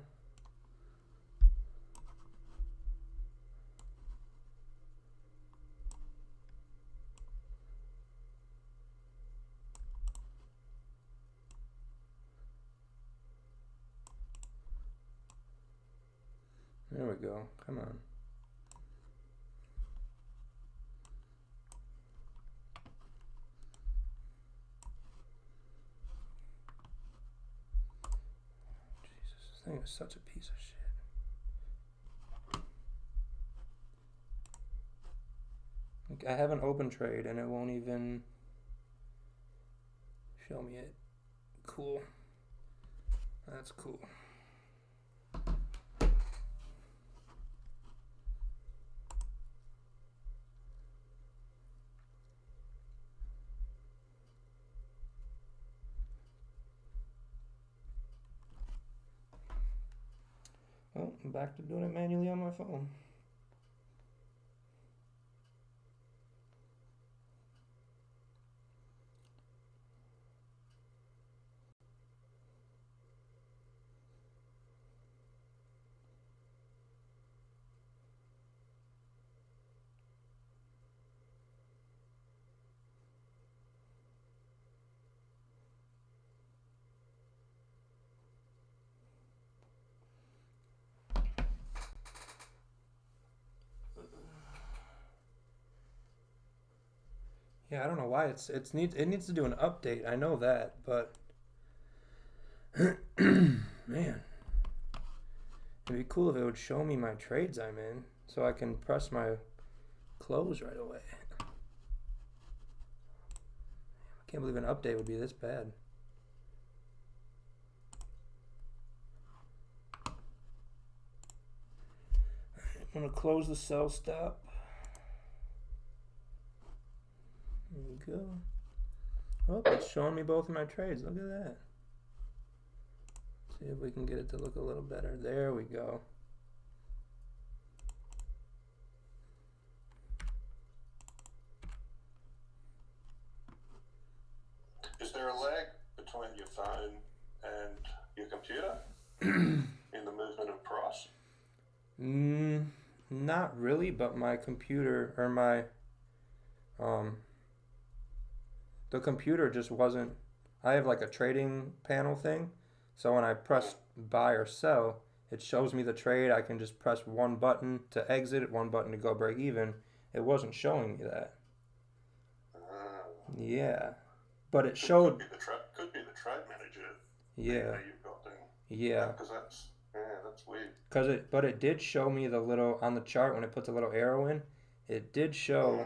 There we go. Come on. Jesus, this thing is such a piece of shit. Like, I have an open trade and it won't even show me it. Cool. That's cool. Oh, I'm back to doing it manually on my phone. Yeah, I don't know why it needs to do an update. I know that, but man, it'd be cool if it would show me my trades I'm in, so I can press my close right away. I can't believe an update would be this bad. I'm gonna close the sell stop. There we go. Oh, it's showing me both of my trades. Look at that. See if we can get it to look a little better. There we go. Is there a lag between your phone and your computer in the movement of price? Not really, but my computer or my the computer just wasn't. I have like a trading panel thing, so when I press buy or sell, it shows me the trade. I can just press one button to exit, one button to go break even. It wasn't showing me that. Yeah, but it showed. Could be the trade manager. Yeah. You've got there. Yeah. Because that's weird. But it did show me the little on the chart when it puts a little arrow in. It did show,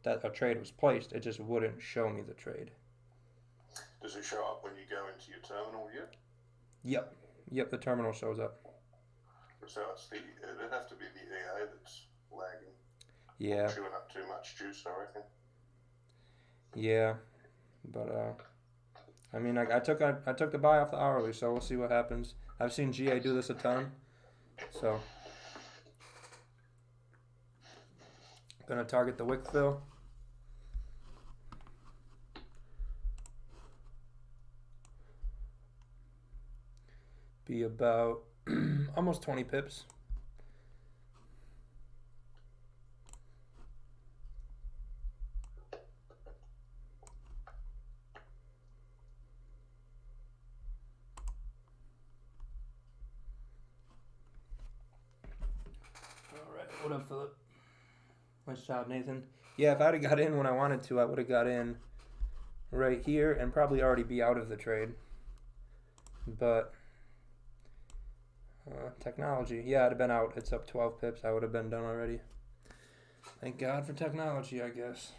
that a trade was placed. It just wouldn't show me the trade. Does it show up when you go into your terminal view? Yep. The terminal shows up. So it'd have to be the EA that's lagging. Yeah. Chewing up too much juice, I reckon. Yeah, but I mean, I took the buy off the hourly, so we'll see what happens. I've seen GA do this a ton, so gonna target the wick fill. be about almost 20 pips. All right, what up, Philip? Nice job, Nathan. Yeah, if I'd have got in when I wanted to, I would have got in right here and probably already be out of the trade. But technology, yeah, I'd have been out. It's up 12 pips. I would have been done already. Thank God for technology, I guess.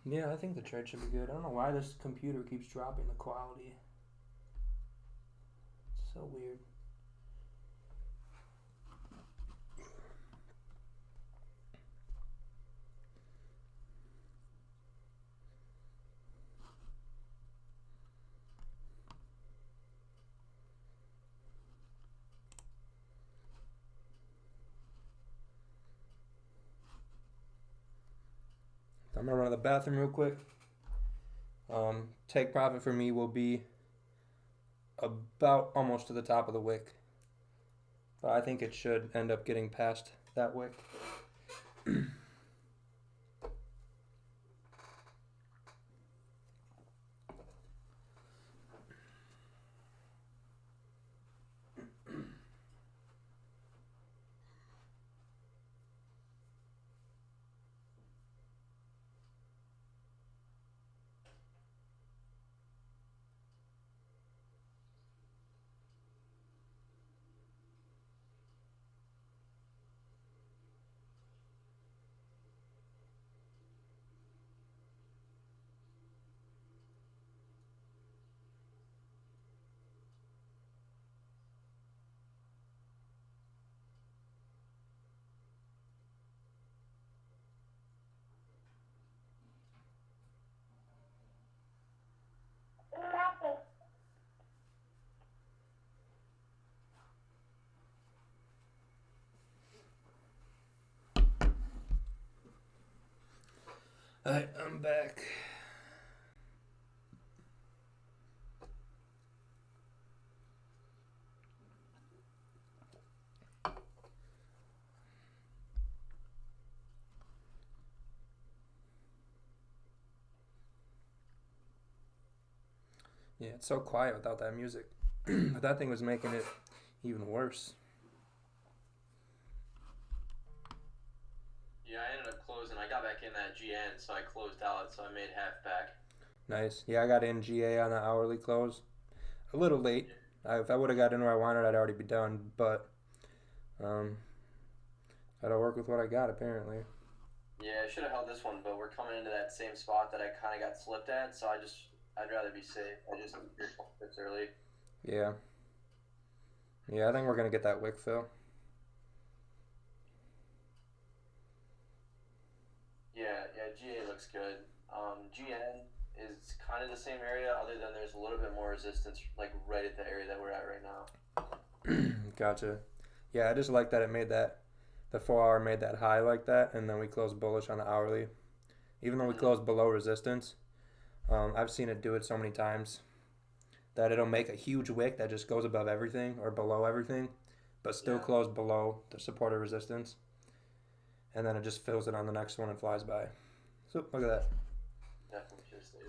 Yeah, I think the trade should be good. I don't know why this computer keeps dropping the quality. It's so weird. I'm gonna run to the bathroom real quick. Take profit for me will be about almost to the top of the wick. But I think it should end up getting past that wick. Alright, I'm back. Yeah, it's so quiet without that music. But that thing was making it even worse. Yeah, I ended up closing. I got back in that GN, so I closed out, so I made half back. Nice. Yeah, I got in GA on the hourly close. A little late. If I would have got in where I wanted, I'd already be done. But gotta work with what I got, apparently. Yeah, I should have held this one, but we're coming into that same spot that I kind of got slipped at, so I'd rather be safe. I just need bits early. Yeah. Yeah, I think we're gonna get that wick fill. Yeah, GA looks good. GN is kind of the same area, other than there's a little bit more resistance, like right at the area that we're at right now. Gotcha. Yeah, I just like that it made that, the 4 hour made that high like that, and then we closed bullish on the hourly. Even though we closed below resistance, I've seen it do it so many times that it'll make a huge wick that just goes above everything or below everything, but still close below the support or resistance. And then it just fills it on the next one and flies by. So, look at that. Definitely should have stayed.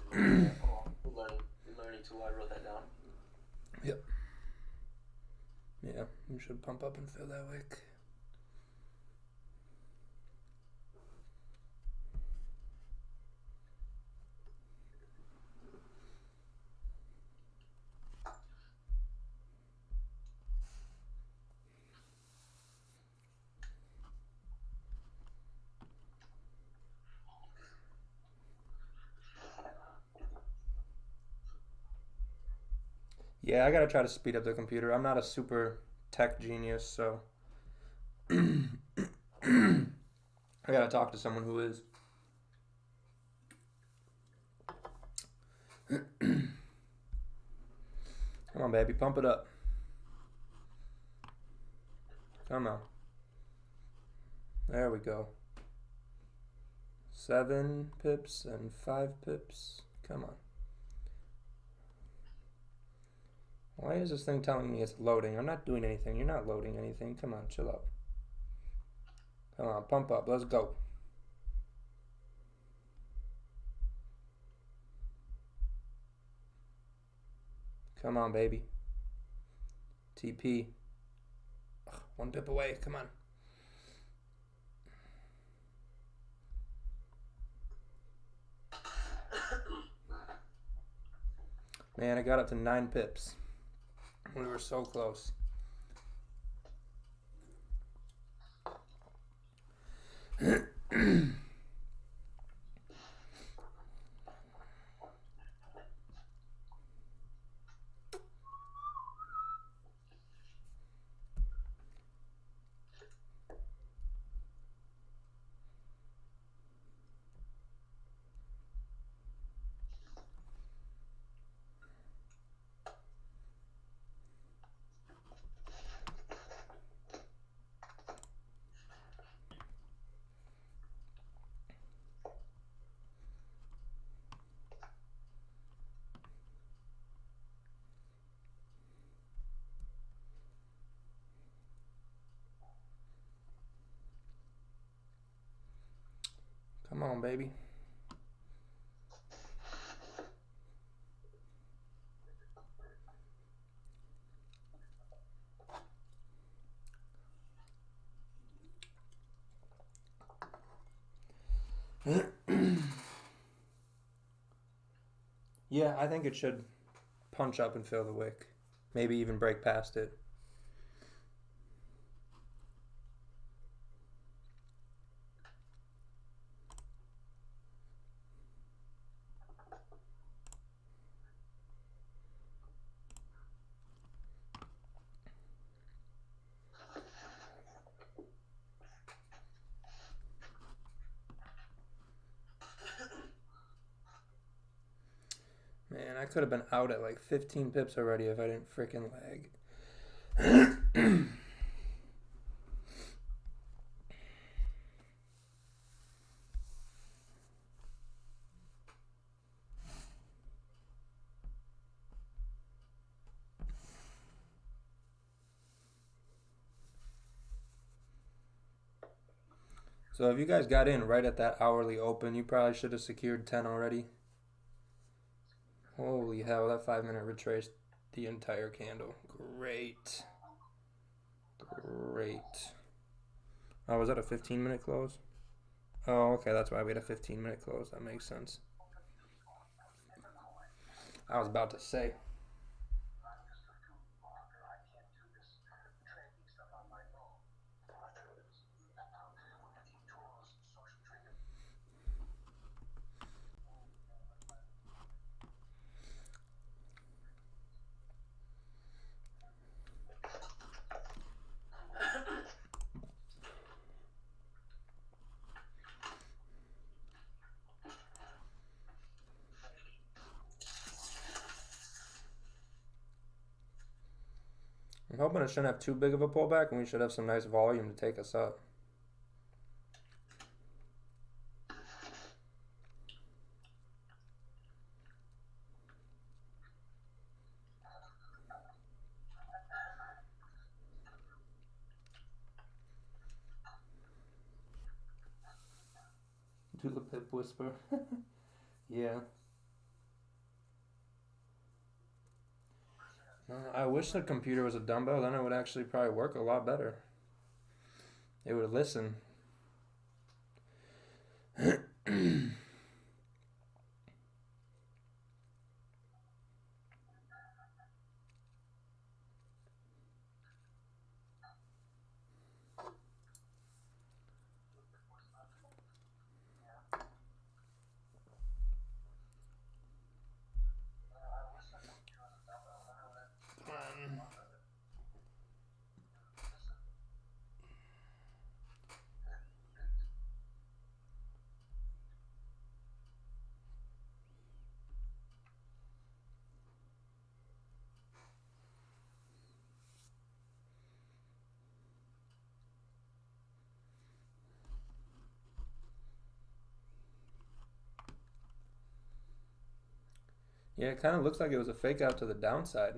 Good learning tool. I wrote that down. Yep. Yeah, you should pump up and fill that wick. Yeah, I gotta try to speed up the computer. I'm not a super tech genius, so I gotta talk to someone who is. Come on, baby, pump it up. Come on. There we go. 7 pips and 5 pips. Come on. Why is this thing telling me it's loading? I'm not doing anything. You're not loading anything. Come on, chill out. Come on, pump up. Let's go. Come on, baby. TP. Ugh, 1 pip away. Come on. Man, I got up to 9 pips. We were so close. Come on, baby. Yeah, I think it should punch up and fill the wick. Maybe even break past it. Man, I could have been out at like 15 pips already if I didn't freaking lag. So if you guys got in right at that hourly open, you probably should have secured 10 already. Holy hell, that 5-minute retraced the entire candle. Great. Great. Oh, was that a 15-minute close? Oh, okay, that's why we had a 15-minute close. That makes sense. I was about to say. I'm hoping it shouldn't have too big of a pullback and we should have some nice volume to take us up. Do the pip whisper. Yeah. I wish the computer was a dumbbell, then it would actually probably work a lot better. It would listen. Yeah, it kind of looks like it was a fake out to the downside.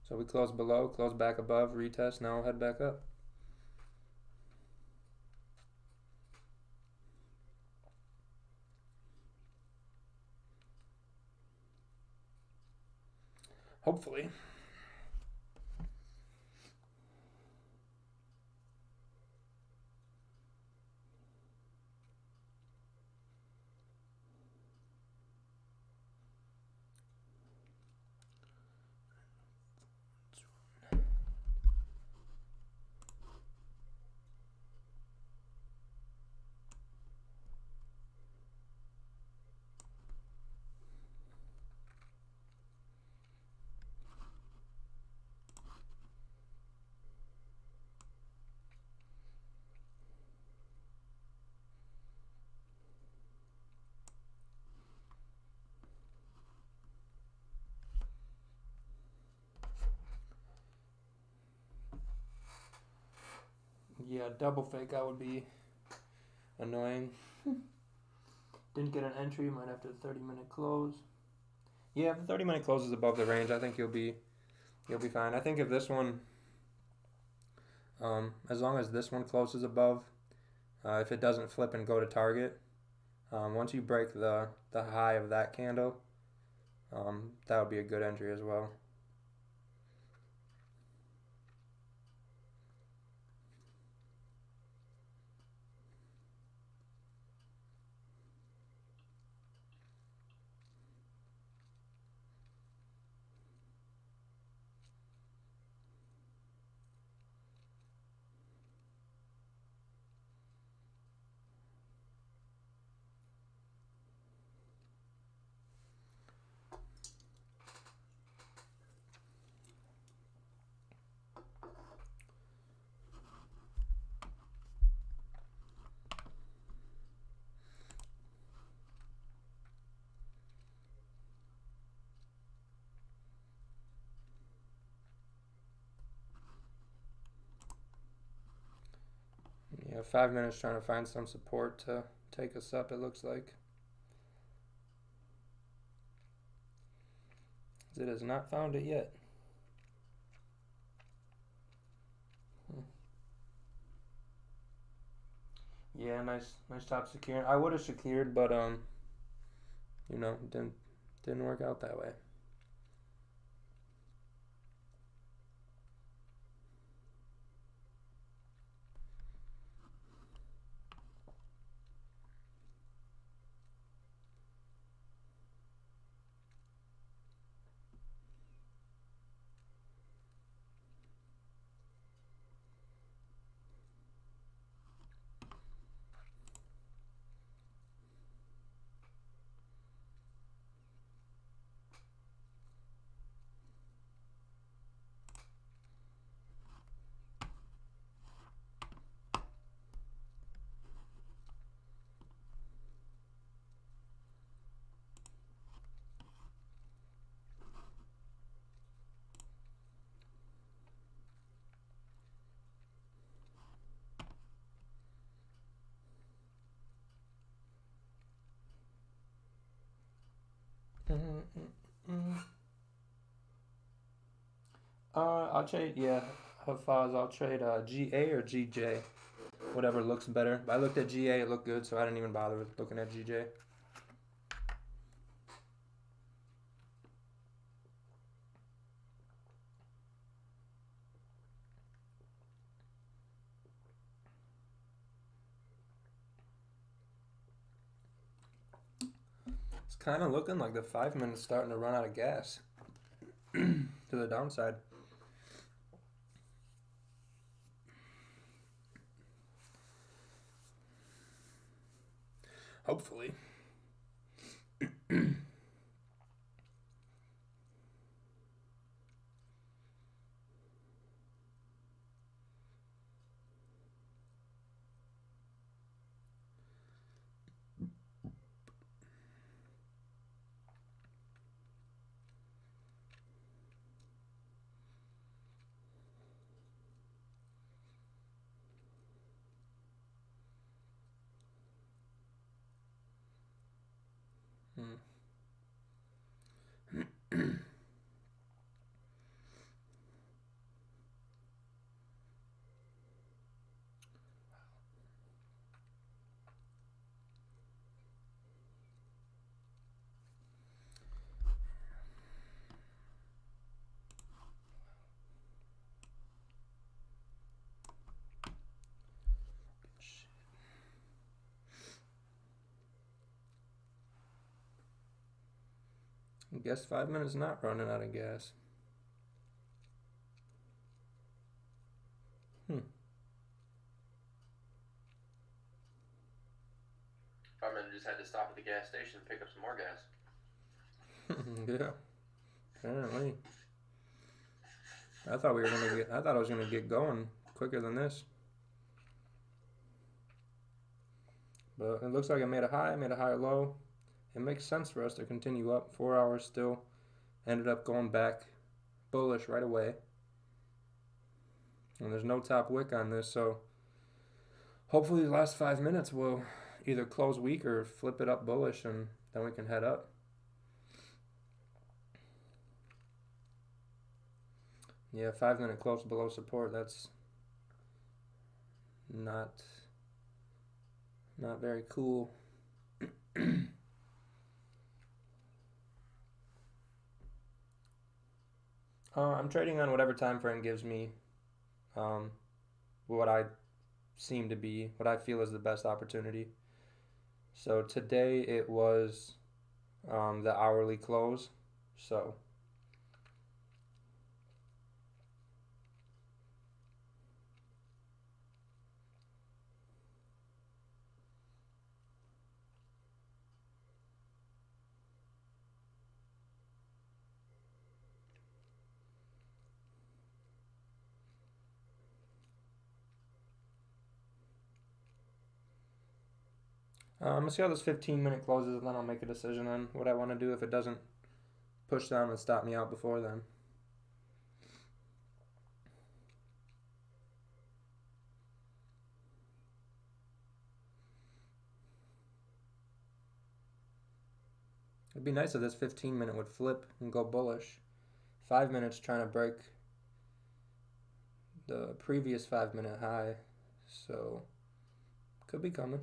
So we close below, close back above, retest, now we'll head back up. Hopefully. Yeah, double fake out would be annoying. Didn't get an entry, might have to 30-minute close. Yeah, if the 30-minute close is above the range, I think you'll be fine. I think if this one, as long as this one closes above, if it doesn't flip and go to target, once you break the high of that candle, that would be a good entry as well. Yeah, 5 minutes trying to find some support to take us up, it looks like. It has not found it yet. Yeah, nice top securing. I would have secured, but didn't work out that way. I'll trade, yeah, Hafaz, I'll trade GA or GJ, whatever looks better. I looked at GA, it looked good, so I didn't even bother with looking at GJ. It's kind of looking like the 5 minutes starting to run out of gas to the downside. Hopefully. I guess 5 minutes not running out of gas. 5 minutes just had to stop at the gas station and pick up some more gas. Yeah, apparently. I thought I was gonna get going quicker than this. But it looks like it made a high, made a higher low. It makes sense for us to continue up. 4 hours still. Ended up going back bullish right away. And there's no top wick on this, so hopefully the last 5 minutes will either close weak or flip it up bullish, and then we can head up. Yeah, 5 minute close below support. That's not very cool. I'm trading on whatever time frame gives me what I feel is the best opportunity. So today it was the hourly close. So I'm gonna see how this 15-minute closes, and then I'll make a decision on what I want to do if it doesn't push down and stop me out before then. It'd be nice if this 15-minute would flip and go bullish. 5 minutes trying to break the previous 5-minute high, so could be coming.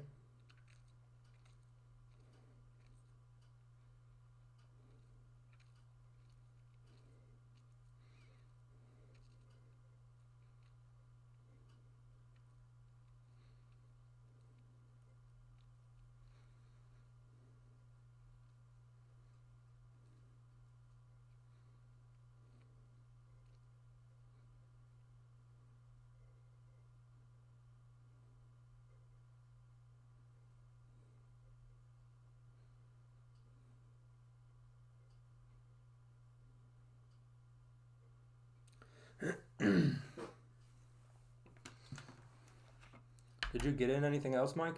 Did you get in anything else, Mike?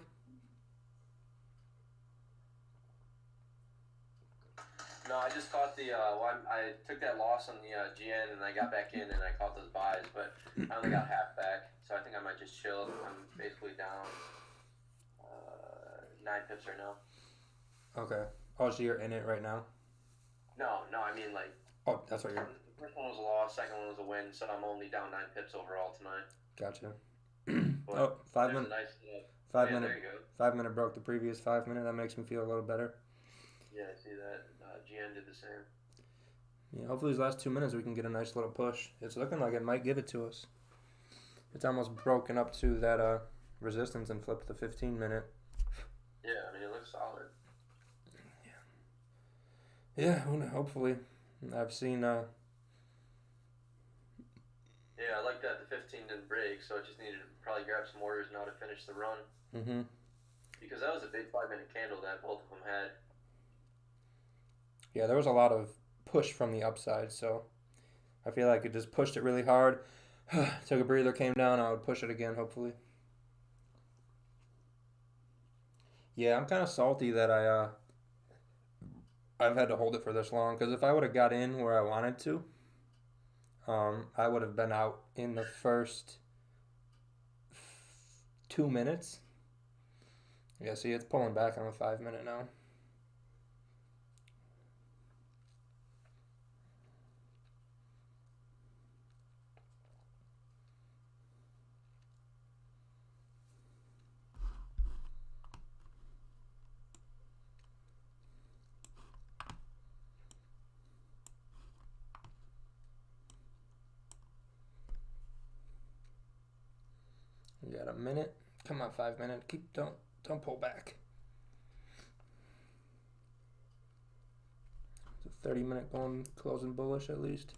No, I just caught I took that loss on the GN and I got back in and I caught those buys, but I only got half back, so I think I might just chill. I'm basically down 9 pips right now. Okay. Oh, so you're in it right now? No, I mean like. Oh, that's what you're. The first one was a loss, second one was a win, so I'm only down 9 pips overall tonight. Gotcha. Oh, 5 minutes. Nice, 5 yeah, minute. there you go. 5 minute broke the previous 5 minute. That makes me feel a little better. Yeah, I see that. GN did the same. Yeah, hopefully these last 2 minutes we can get a nice little push. It's looking like it might give it to us. It's almost broken up to that resistance and flipped the 15-minute. Yeah, I mean, it looks solid. Yeah, hopefully. I've seen... Yeah, I like that the 15 didn't break, so I just needed to probably grab some orders now to finish the run. Mm-hmm. Because that was a big 5-minute candle that both of them had. Yeah, there was a lot of push from the upside, so I feel like it just pushed it really hard. Took a breather, came down, I would push it again, hopefully. Yeah, I'm kind of salty that I've had to hold it for this long, because if I would have got in where I wanted to, I would have been out in the first 2 minutes. Yeah, see, it's pulling back on the 5 minute now. We got a minute. Come on, 5 minute. Don't pull back. 30-minute going closing bullish at least.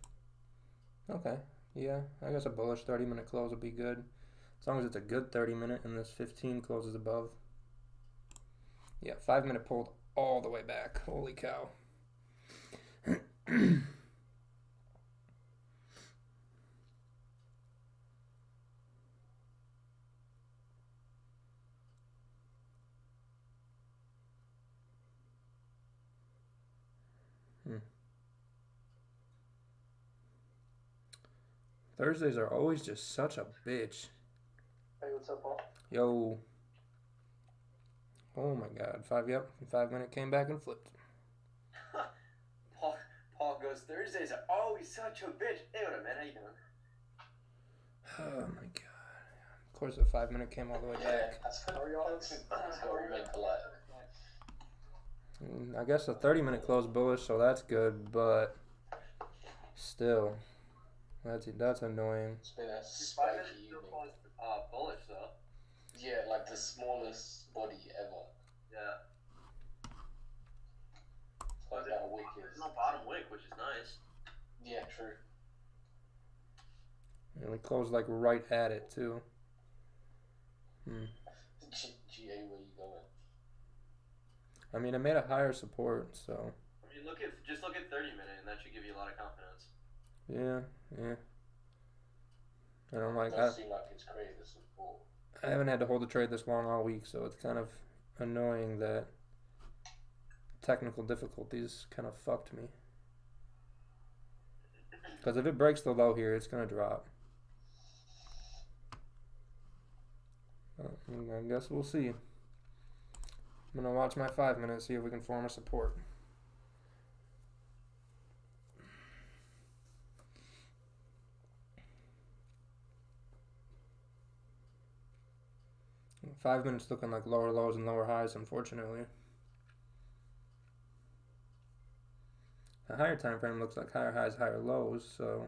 Okay, yeah, I guess a bullish 30-minute close would be good. As long as it's a good 30-minute and this 15 closes above. Yeah, 5-minute pulled all the way back. Holy cow. Thursdays are always just such a bitch. Hey, what's up, Paul? Yo. Oh my god. 5-minute came back and flipped. Paul goes, Thursdays are always such a bitch. Hey, what up, man? How you doing? Oh my god. Of course the 5-minute came all the way back. That's what we make polite. I guess a 30-minute close bullish, so that's good, but still. That's annoying. It's been a 5 spiky minutes still evening. closed bullish, though. Yeah, like the smallest body ever. Yeah. Like that wick is. There's no bottom wick, which is nice. Yeah, true. And we closed like right at it too. GA, where you going? I mean, it made a higher support, so. I mean, just look at 30-minute, and that should give you a lot of confidence. Yeah. I don't like It does seem like it's created a support. I haven't had to hold a trade this long all week, so it's kind of annoying that technical difficulties kind of fucked me. Because if it breaks the low here, it's going to drop. I guess we'll see. I'm going to watch my 5 minutes, see if we can form a support. And 5 minutes looking like lower lows and lower highs, unfortunately. The higher time frame looks like higher highs, higher lows, so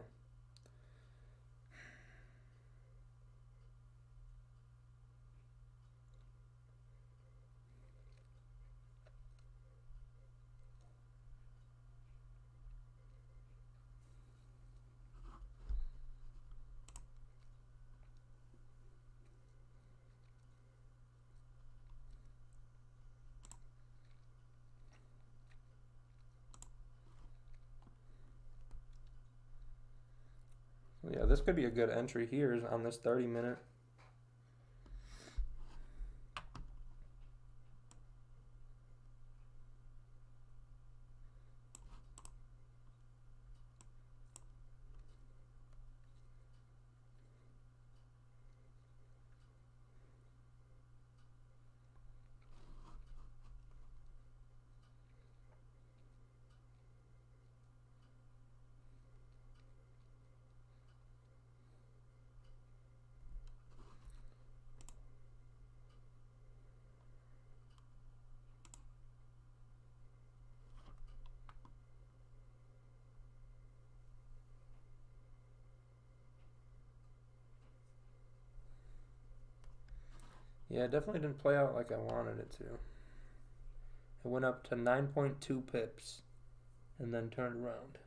yeah, this could be a good entry here on this 30-minute. Yeah, it definitely didn't play out like I wanted it to. It went up to 9.2 pips and then turned around.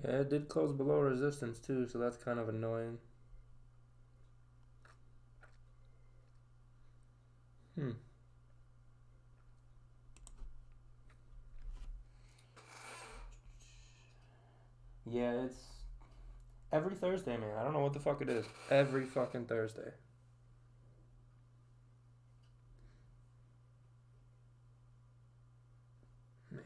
Yeah, it did close below resistance too, so that's kind of annoying. Yeah, it's every Thursday, man. I don't know what the fuck it is. Every fucking Thursday. Man.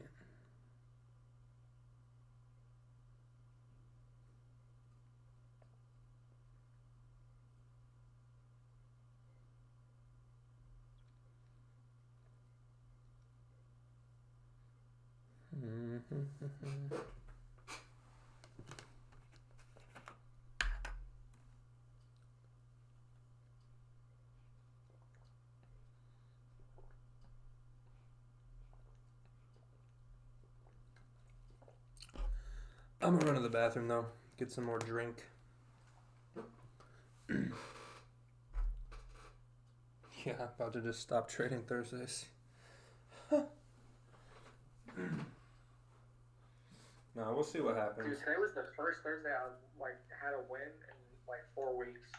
I'm gonna run to the bathroom though. Get some more drink. Yeah, about to just stop trading Thursdays. No, we'll see what happens. Dude, today was the first Thursday I had a win in 4 weeks.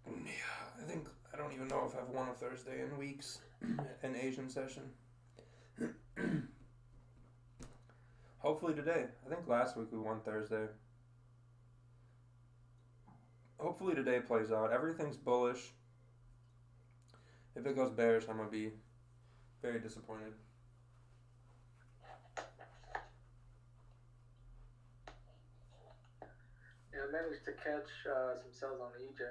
Yeah, I don't even know if I've won a Thursday in weeks. An Asian session. Hopefully today. I think last week we won Thursday. Hopefully today plays out. Everything's bullish. If it goes bearish, I'm going to be very disappointed. Yeah, I managed to catch some sales on the EJ.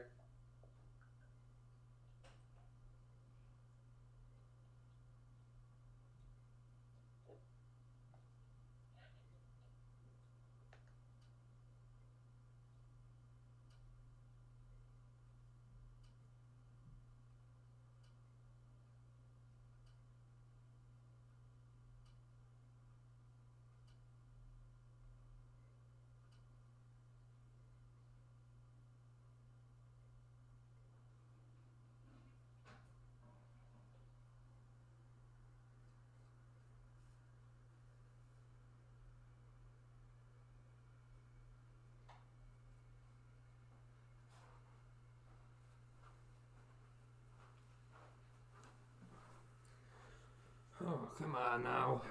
Oh, come on now.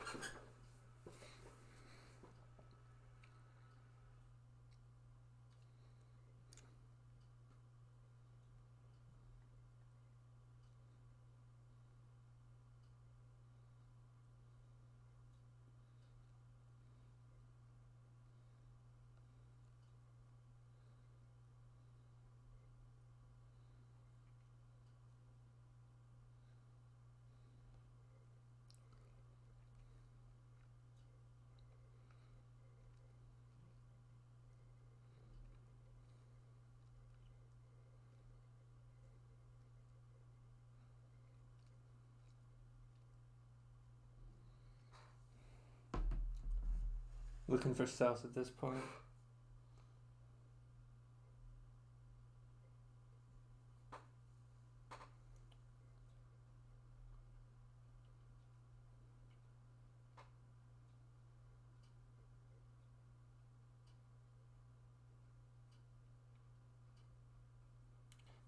Looking for sells at this point.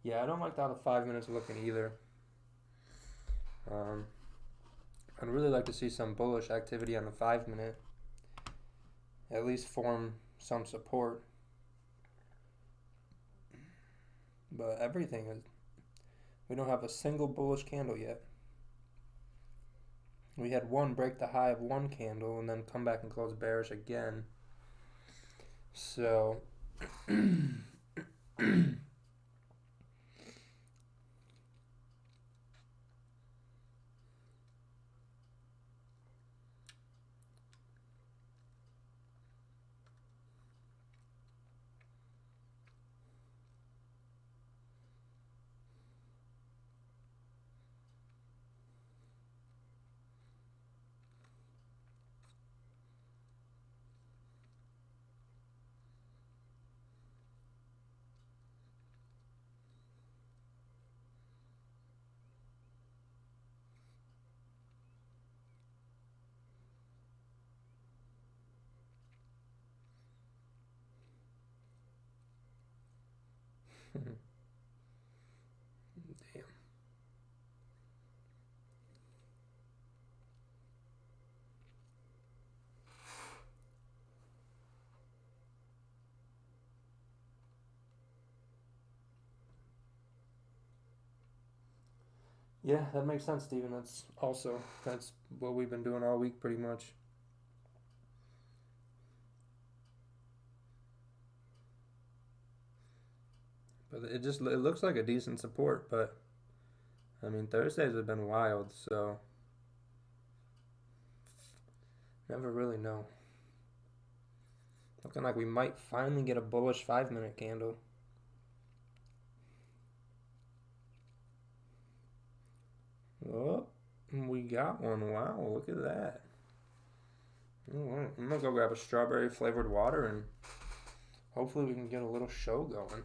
Yeah, I don't like how the 5 minutes looking either. I'd really like to see some bullish activity on the 5 minute. At least form some support. But everything is... We don't have a single bullish candle yet. We had one break the high of one candle and then come back and close bearish again. So... Damn. Yeah, that makes sense, Steven. That's what we've been doing all week pretty much. But it looks like a decent support, but I mean Thursdays have been wild, so never really know. Looking like we might finally get a bullish 5-minute candle. Oh, we got one. Wow, look at that. Alright, I'm gonna go grab a strawberry flavored water and hopefully we can get a little show going.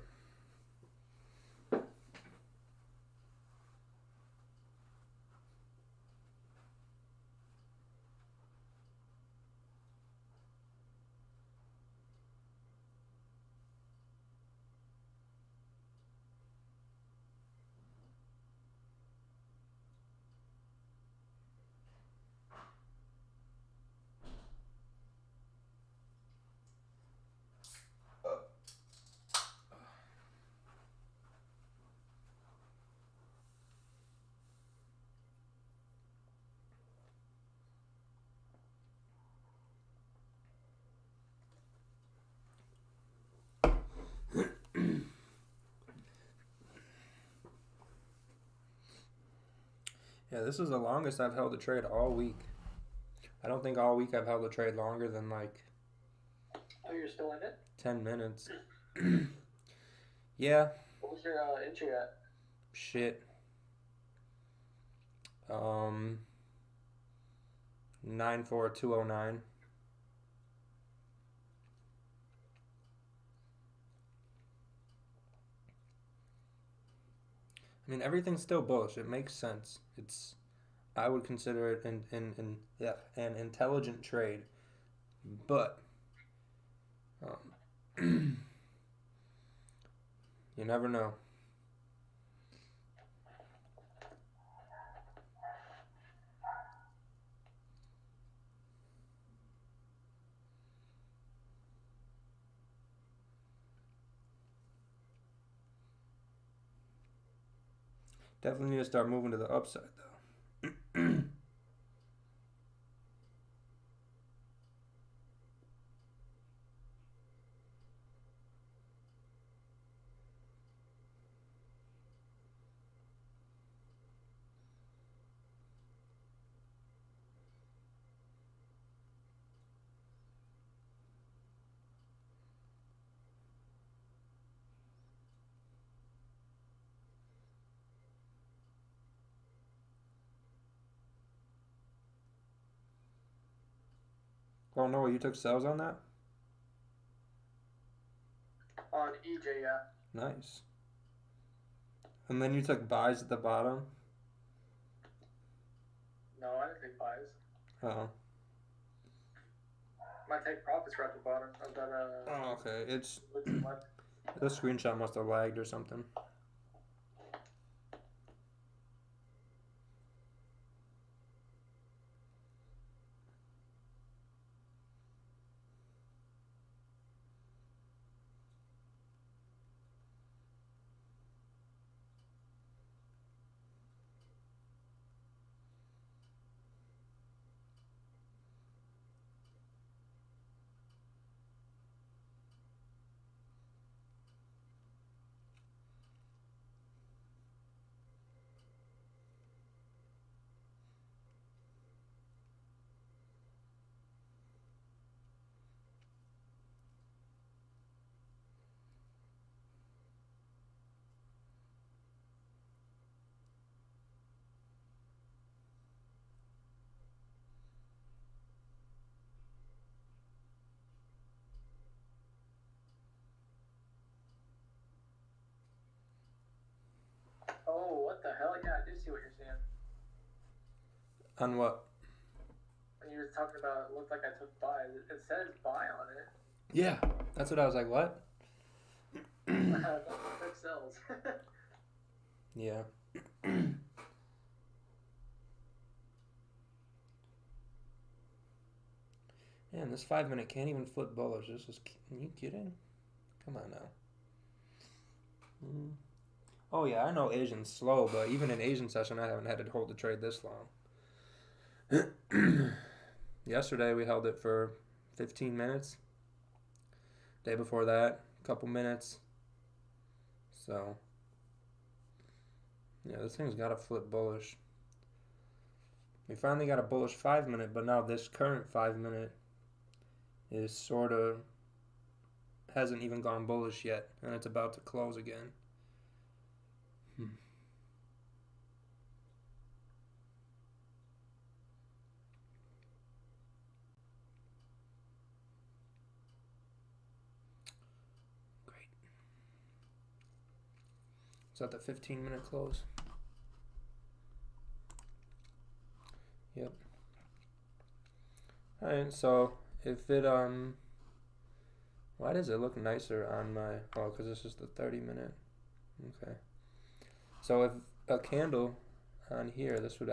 Yeah, this is the longest I've held a trade all week. I don't think all week I've held a trade longer than like Oh, you're still in it? 10 minutes. Yeah. What was your entry at? Shit. 94209. I mean, everything's still bullish. It makes sense. I would consider it an intelligent trade, but you never know. Definitely need to start moving to the upside, though. Oh, no, you took sells on that? On EJ, yeah. Nice. And then you took buys at the bottom? No, I didn't take buys. Oh. Might take profits right at the bottom of that. Oh, okay. Left. The screenshot must have lagged or something. Oh, what the hell? Yeah, I do see what you're saying. On what? When you were talking about, it looked like I took buys. It says buy on it. Yeah, that's what I was like, what? I took sells. Yeah. Man, this 5-minute can't even flip bullish. Are you kidding? Come on now. Oh yeah, I know Asian's slow, but even in Asian session, I haven't had to hold the trade this long. Yesterday we held it for 15 minutes. Day before that, a couple minutes. So yeah, this thing's got to flip bullish. We finally got a bullish 5-minute, but now this current 5-minute is sort of hasn't even gone bullish yet, and it's about to close again. Great. It's at the 15-minute close. Yep. Alright, so if it why does it look nicer on my, oh, because this is the 30-minute. Okay. So if a candle on here, this would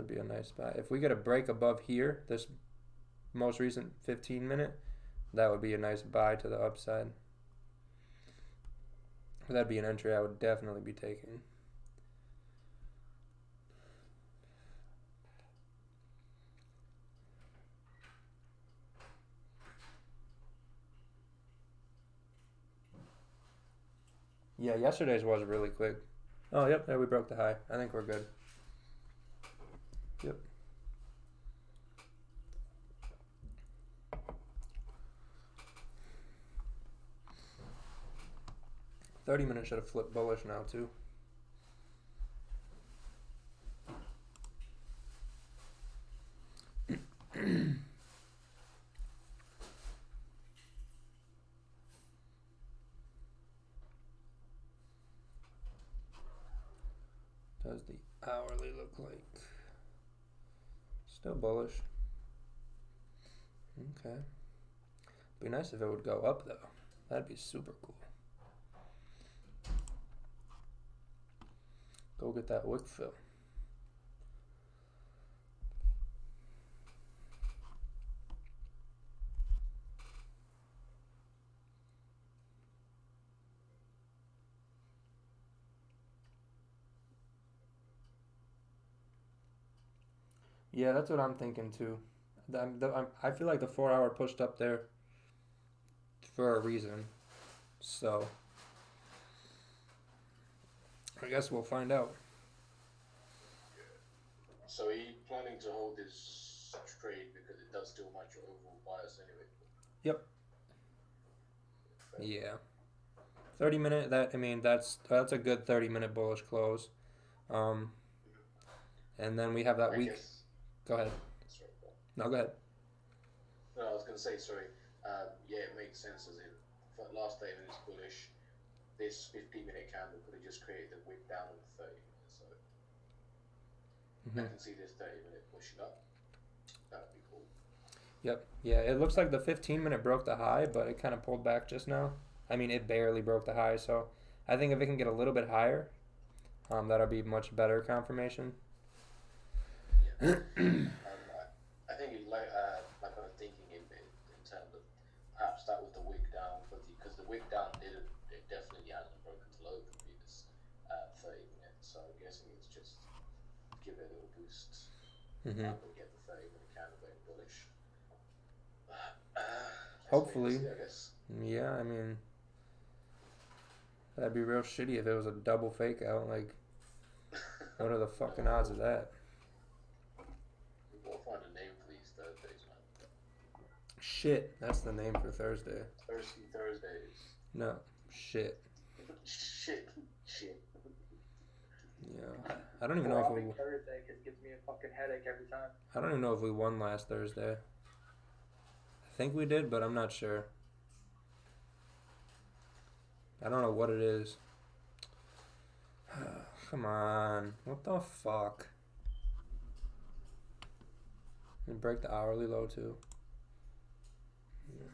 be a nice buy. If we get a break above here, this most recent 15-minute, that would be a nice buy to the upside. That'd be an entry I would definitely be taking. Yeah, yesterday's was really quick. Oh, yep, there we broke the high. I think we're good. Yep. $30-minute should have flipped bullish now too. Does the hourly look like? Still bullish. Okay. Be nice if it would go up though. That'd be super cool. Go get that wick fill. Yeah, that's what I'm thinking too. I feel like the 4-hour pushed up there for a reason. So I guess we'll find out. So are you planning to hold this trade because it does still match your overall bias anyway? Yep. Yeah. 30-minute, that's a good 30-minute bullish close. And then we have that week. Go ahead. Sorry, no, go ahead. No, I was going to say, sorry. Yeah, it makes sense as in for last 30 minutes bullish. This 15-minute candle could have just created a wick down on the 30 minutes. So I can see this 30-minute pushing up. That would be cool. Yep. Yeah, it looks like the 15-minute broke the high, but it kind of pulled back just now. I mean, it barely broke the high, so I think if it can get a little bit higher, that'll be much better confirmation. Yeah. I think it like my kind of thinking in terms of perhaps that was the wick down, because the wick down it definitely hasn't broken the low for previous 30 minutes. So I'm guessing it's just give it a little boost. And get the 30-minute candle going bullish. Hopefully. See, I guess. Yeah, I mean, that'd be real shitty if it was a double fake out. Like, what are the fucking odds of that? We'll find a name for these Thursdays, man. Shit, that's the name for Thursday. Thursdays. No, shit. Shit. Yeah, I don't even know if we. Thursday because it gives me a fucking headache every time. I don't even know if we won last Thursday. I think we did, but I'm not sure. I don't know what it is. Come on, what the fuck? And break the hourly low too. Yeah.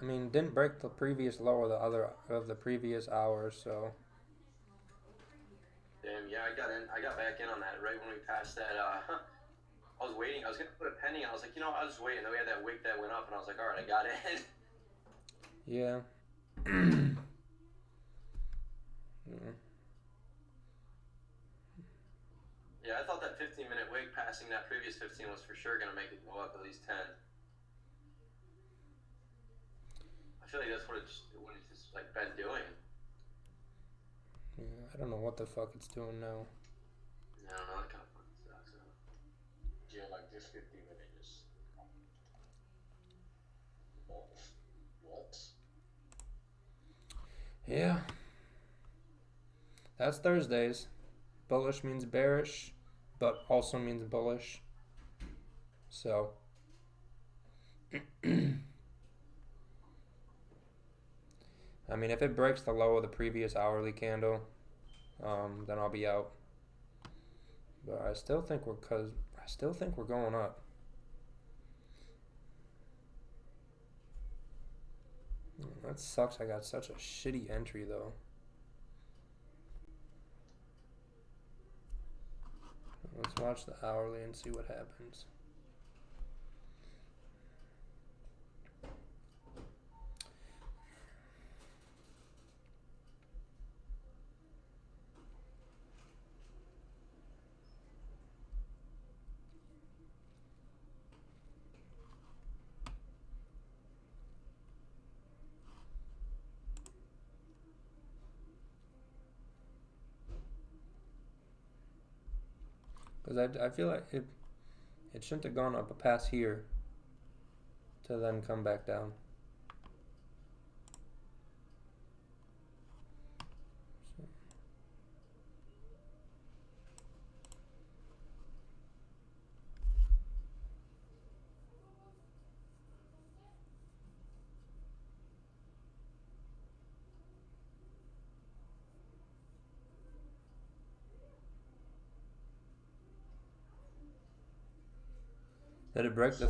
I mean, didn't break the previous low of the previous hour, so. Damn, yeah, I got back in on that right when we passed that. I was waiting. I was gonna put a penny. I was like, I'll just wait. And then we had that wick that went up, and I was like, all right, I got in. Yeah. Yeah. Yeah, I thought that 15-minute wick passing that previous 15 was for sure gonna make it go up at least 10. I feel like that's what it's just like been doing. Yeah, I don't know what the fuck it's doing now. I don't know. That kind of fucking sucks. Yeah, like this 15-minute just. What? Yeah. That's Thursdays. Bullish means bearish, but also means bullish. So. I mean, if it breaks the low of the previous hourly candle, then I'll be out. But I still think we're going up. That sucks. I got such a shitty entry though. Let's watch the hourly and see what happens. Because I feel like it shouldn't have gone up past here to then come back down. Did it break the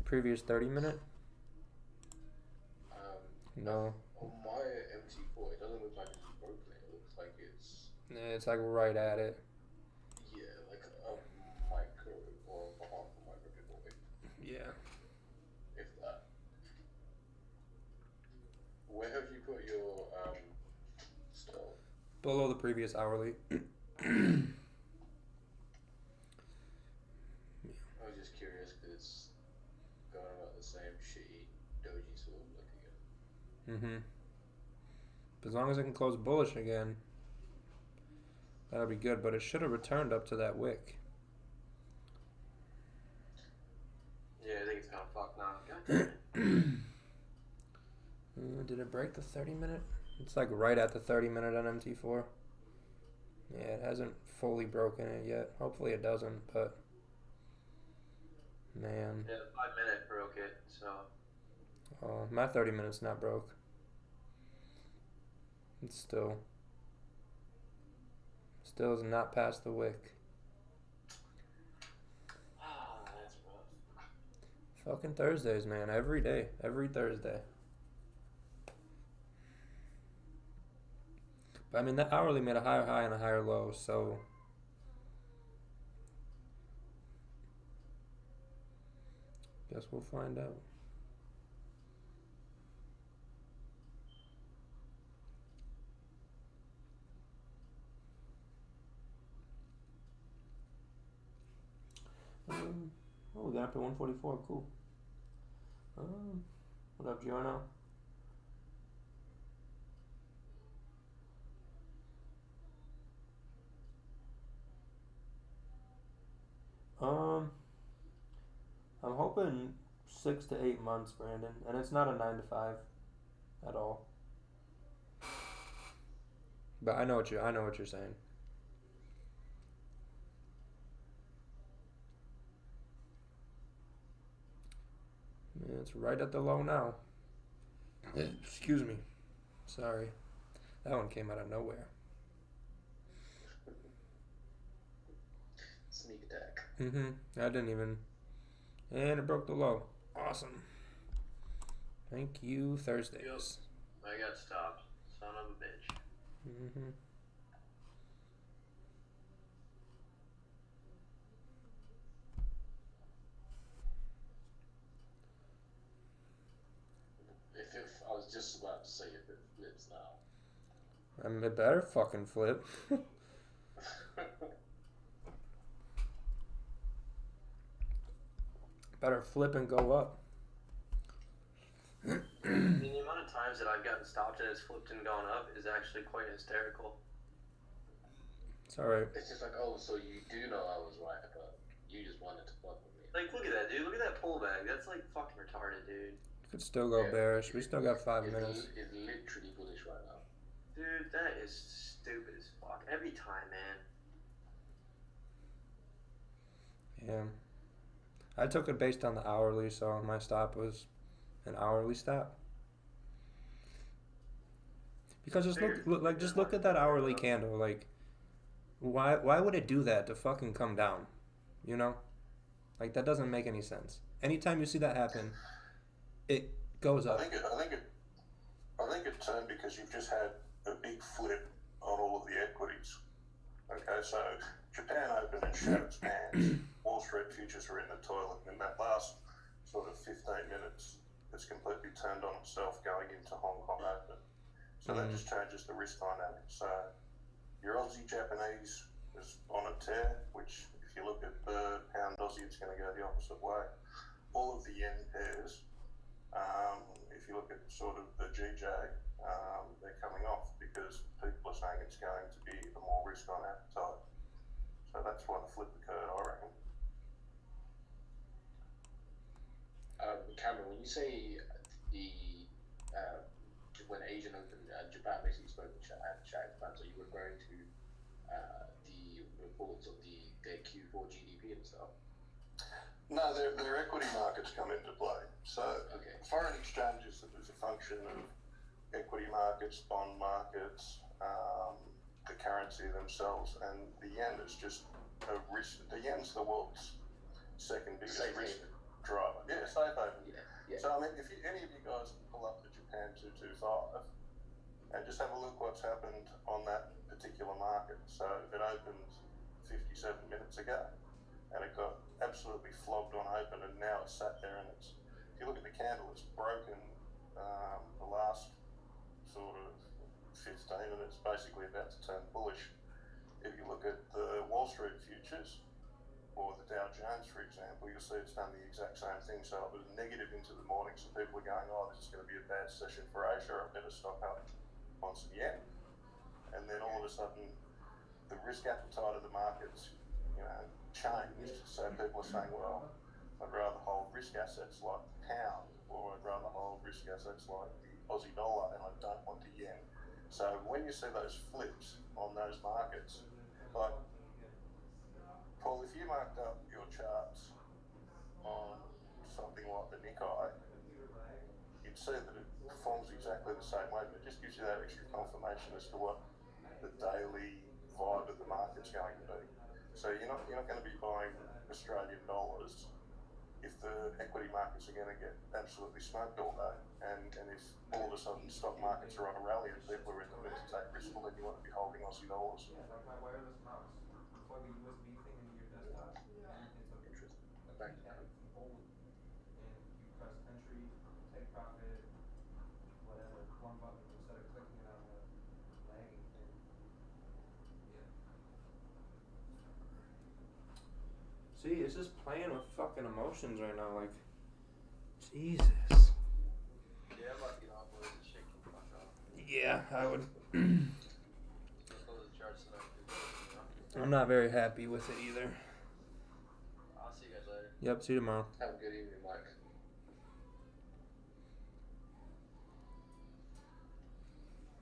previous 30-minute? No. On my MT4, it doesn't look like it's broken. It looks like it's. It's like right at it. Yeah, like a micro or half a micro bit away. Yeah. If that. Where have you put your stall? Below the previous hourly. I was just curious because it's going about the same shitty doji sort of look again. As long as it can close bullish again, that'll be good. But it should have returned up to that wick. Yeah, I think it's kind of fucked now. God damn it. Did it break the 30-minute? It's like right at the 30-minute on MT4. Yeah, it hasn't fully broken it yet. Hopefully it doesn't, but man. Yeah, the 5-minute broke it, so. My 30 minutes not broke. It's still is not past the wick. That's rough. Fucking Thursdays, man. Every day. Every Thursday. But I mean, that hourly made a higher high and a higher low, so. Guess we'll find out. We got up to 144. Cool. What up, Giorno? I'm hoping 6 to 8 months, Brandon, and it's not a 9 to 5 at all. But I know what you're saying. Yeah, it's right at the low now. Excuse me. Sorry. That one came out of nowhere. Sneak attack. I didn't even. And it broke the low. Awesome. Thank you, Thursdays. I got stopped. Son of a bitch. Mm-hmm. If I was just about to say if it flips now. And it better fucking flip. Better flip and go up. I mean, the amount of times that I've gotten stopped and it's flipped and gone up is actually quite hysterical. It's alright. It's just like, oh, so you do know I was right, but you just wanted to fuck with me. Like, look at that, dude. Look at that pullback. That's like fucking retarded, dude. Could still go bearish. We still got 5 minutes. It's literally bullish right now. Dude, that is stupid as fuck. Every time, man. Yeah. I took it based on the hourly, so my stop was an hourly stop. Because just look at that hourly candle. Like, why would it do that to fucking come down? You know, like that doesn't make any sense. Anytime you see that happen, it goes up. I think it turned because you've just had a big flip on all of the equities. Okay, so Japan opened and shut its pants. Wall Street futures are in the toilet. In that last sort of 15 minutes, it's completely turned on itself going into Hong Kong Open. So that just changes the risk dynamic. So your Aussie Japanese is on a tear, which if you look at the pound Aussie, it's going to go the opposite way. All of the yen pairs, if you look at sort of the GJ, they're coming off because people are saying it's going to be a more risk on appetite. So that's why the flip occurred, I reckon. Cameron, when you say the when Asian Open Japan basically spoke to Japan, so you were referring to the reports of their Q4 GDP and stuff? No, their equity markets come into play. So foreign exchange is a function of equity markets, bond markets, the currency themselves, and the yen is just a risk. The yen's the world's second biggest risk driver. Yeah, safe haven. Yeah. So I mean, if any of you guys pull up the Japan 225 and just have a look what's happened on that particular market. So it opened 57 minutes ago, and it got absolutely flogged on open, and now it's sat there, and it's. If you look at the candle, it's broken the last sort of 15, and it's basically about to turn bullish. If you look at the Wall Street futures or the Dow Jones, for example, you'll see it's done the exact same thing. So it was negative into the morning, so people are going, oh, this is going to be a bad session for Asia, I better stock up on some yen. And then all of a sudden, the risk appetite of the markets, changed. So people are saying, well, I'd rather hold risk assets like the pound, or I'd rather hold risk assets like the Aussie dollar, and I don't want the yen. So when you see those flips on those markets, like, Paul, if you marked up your charts on something like the Nikkei, you'd see that it performs exactly the same way, but it just gives you that extra confirmation as to what the daily vibe of the market's going to be. So you're not going to be buying Australian dollars if the equity markets are going to get absolutely smoked all day, and if all of a sudden stock markets are on a rally and people are in the mood to take risk, well, then you want to be holding Aussie dollars. Yeah, like my wireless mouse. You plug a USB thing into your desktop, and it's a keypad, it's old, and you press entry, take profit, whatever, one button instead of clicking it on the lagging thing. Yeah. See, it's just playing with fucking emotions right now, like, Jesus. Yeah, I'm about to get off of this shit. Can fuck off. Yeah, I would. Close the charts tonight. I'm not very happy with it either. I'll see you guys later. Yep, see you tomorrow. Have a good evening, Mike.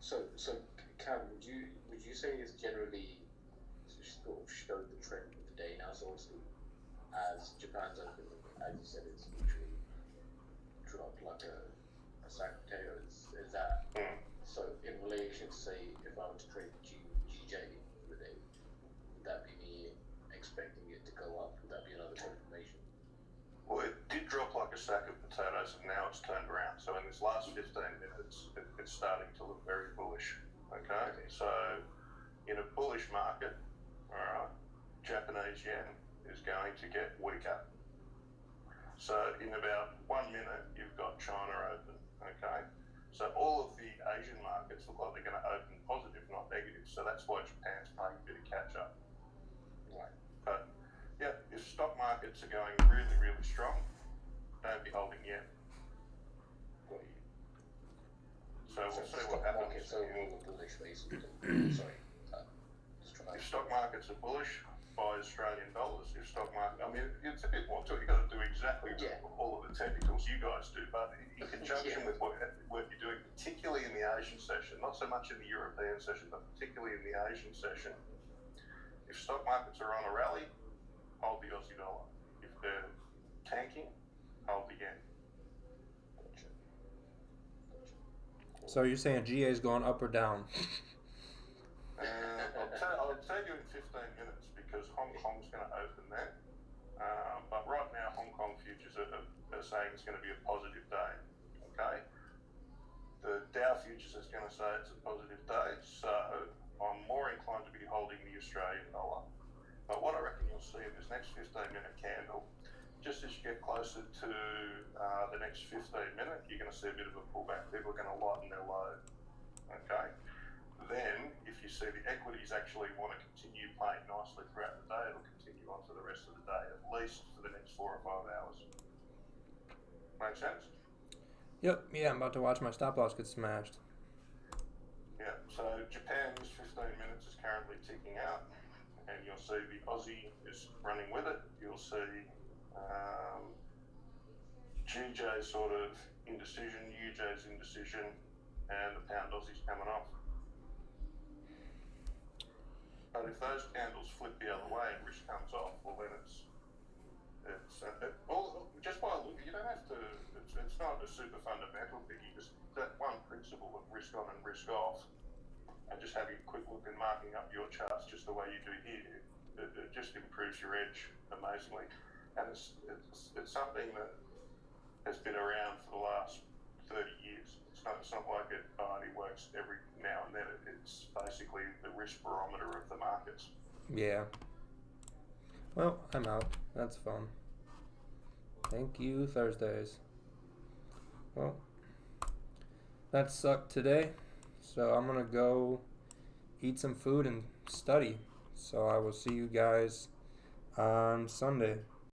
So Cam, would you say it's generally sort of showed the trend of the day now? So obviously, as Japan's open, as you said, it's literally dropped like a sack of potatoes. Is that so? In relation to say, if I were to trade GJ for the day, would that be me expecting it to go up? Would that be another confirmation? Well, it did drop like a sack of potatoes. potatoes, and now it's turned around. So in this last 15 minutes, it's starting to look very bullish. Okay, so in a bullish market, all right, Japanese yen is going to get weaker. So in about 1 minute, you've got China open. Okay, so all of the Asian markets look like they're going to open positive, not negative. So that's why Japan's playing a bit of catch up. Right. But yeah, if stock markets are going really, really strong, don't be holding yen. Got you. So we'll see what stock happens. markets overall were bullish, basically. Sorry. Just trying If stock markets are bullish, buy Australian dollars. If stock market, I mean, it's a bit more to it. You've got to do exactly all of the technicals you guys do, but in conjunction with what you're doing, particularly in the Asian session, not so much in the European session, but particularly in the Asian session, if stock markets are on a rally, hold the Aussie dollar. If they're tanking, hold the yen. So you're saying GA is going up or down? I'll tell you in 15 minutes because Hong Kong's going to open there. But right now, Hong Kong futures are saying it's going to be a positive day. Okay? The Dow futures is going to say it's a positive day. So I'm more inclined to be holding the Australian dollar. But what I reckon you'll see in this next 15-minute candle, just as you get closer to the next 15 minutes, you're going to see a bit of a pullback. People are going to lighten their load. Okay? Then, if you see the equities actually want to continue playing nicely throughout the day, it'll continue on for the rest of the day, at least for the next 4 or 5 hours. Make sense? Yep. Yeah, I'm about to watch my stop loss get smashed. Yeah, so Japan's 15 minutes is currently ticking out, and you'll see the Aussie is running with it. You'll see GJ's sort of indecision, UJ's indecision, and the pound Aussie's coming off. But if those candles flip the other way and risk comes off, well then it's just by look, you don't have to. It's not a super fundamental thing. You just that one principle of risk on and risk off, and just having a quick look and marking up your charts just the way you do here, it just improves your edge amazingly. And it's something that has been around for the last 30 years. It's not like it only works every now and then. It's basically the risk barometer of the markets. Yeah. Well, I'm out. That's fun. Thank you, Thursdays. Well, that sucked today. So I'm going to go eat some food and study. So I will see you guys on Sunday.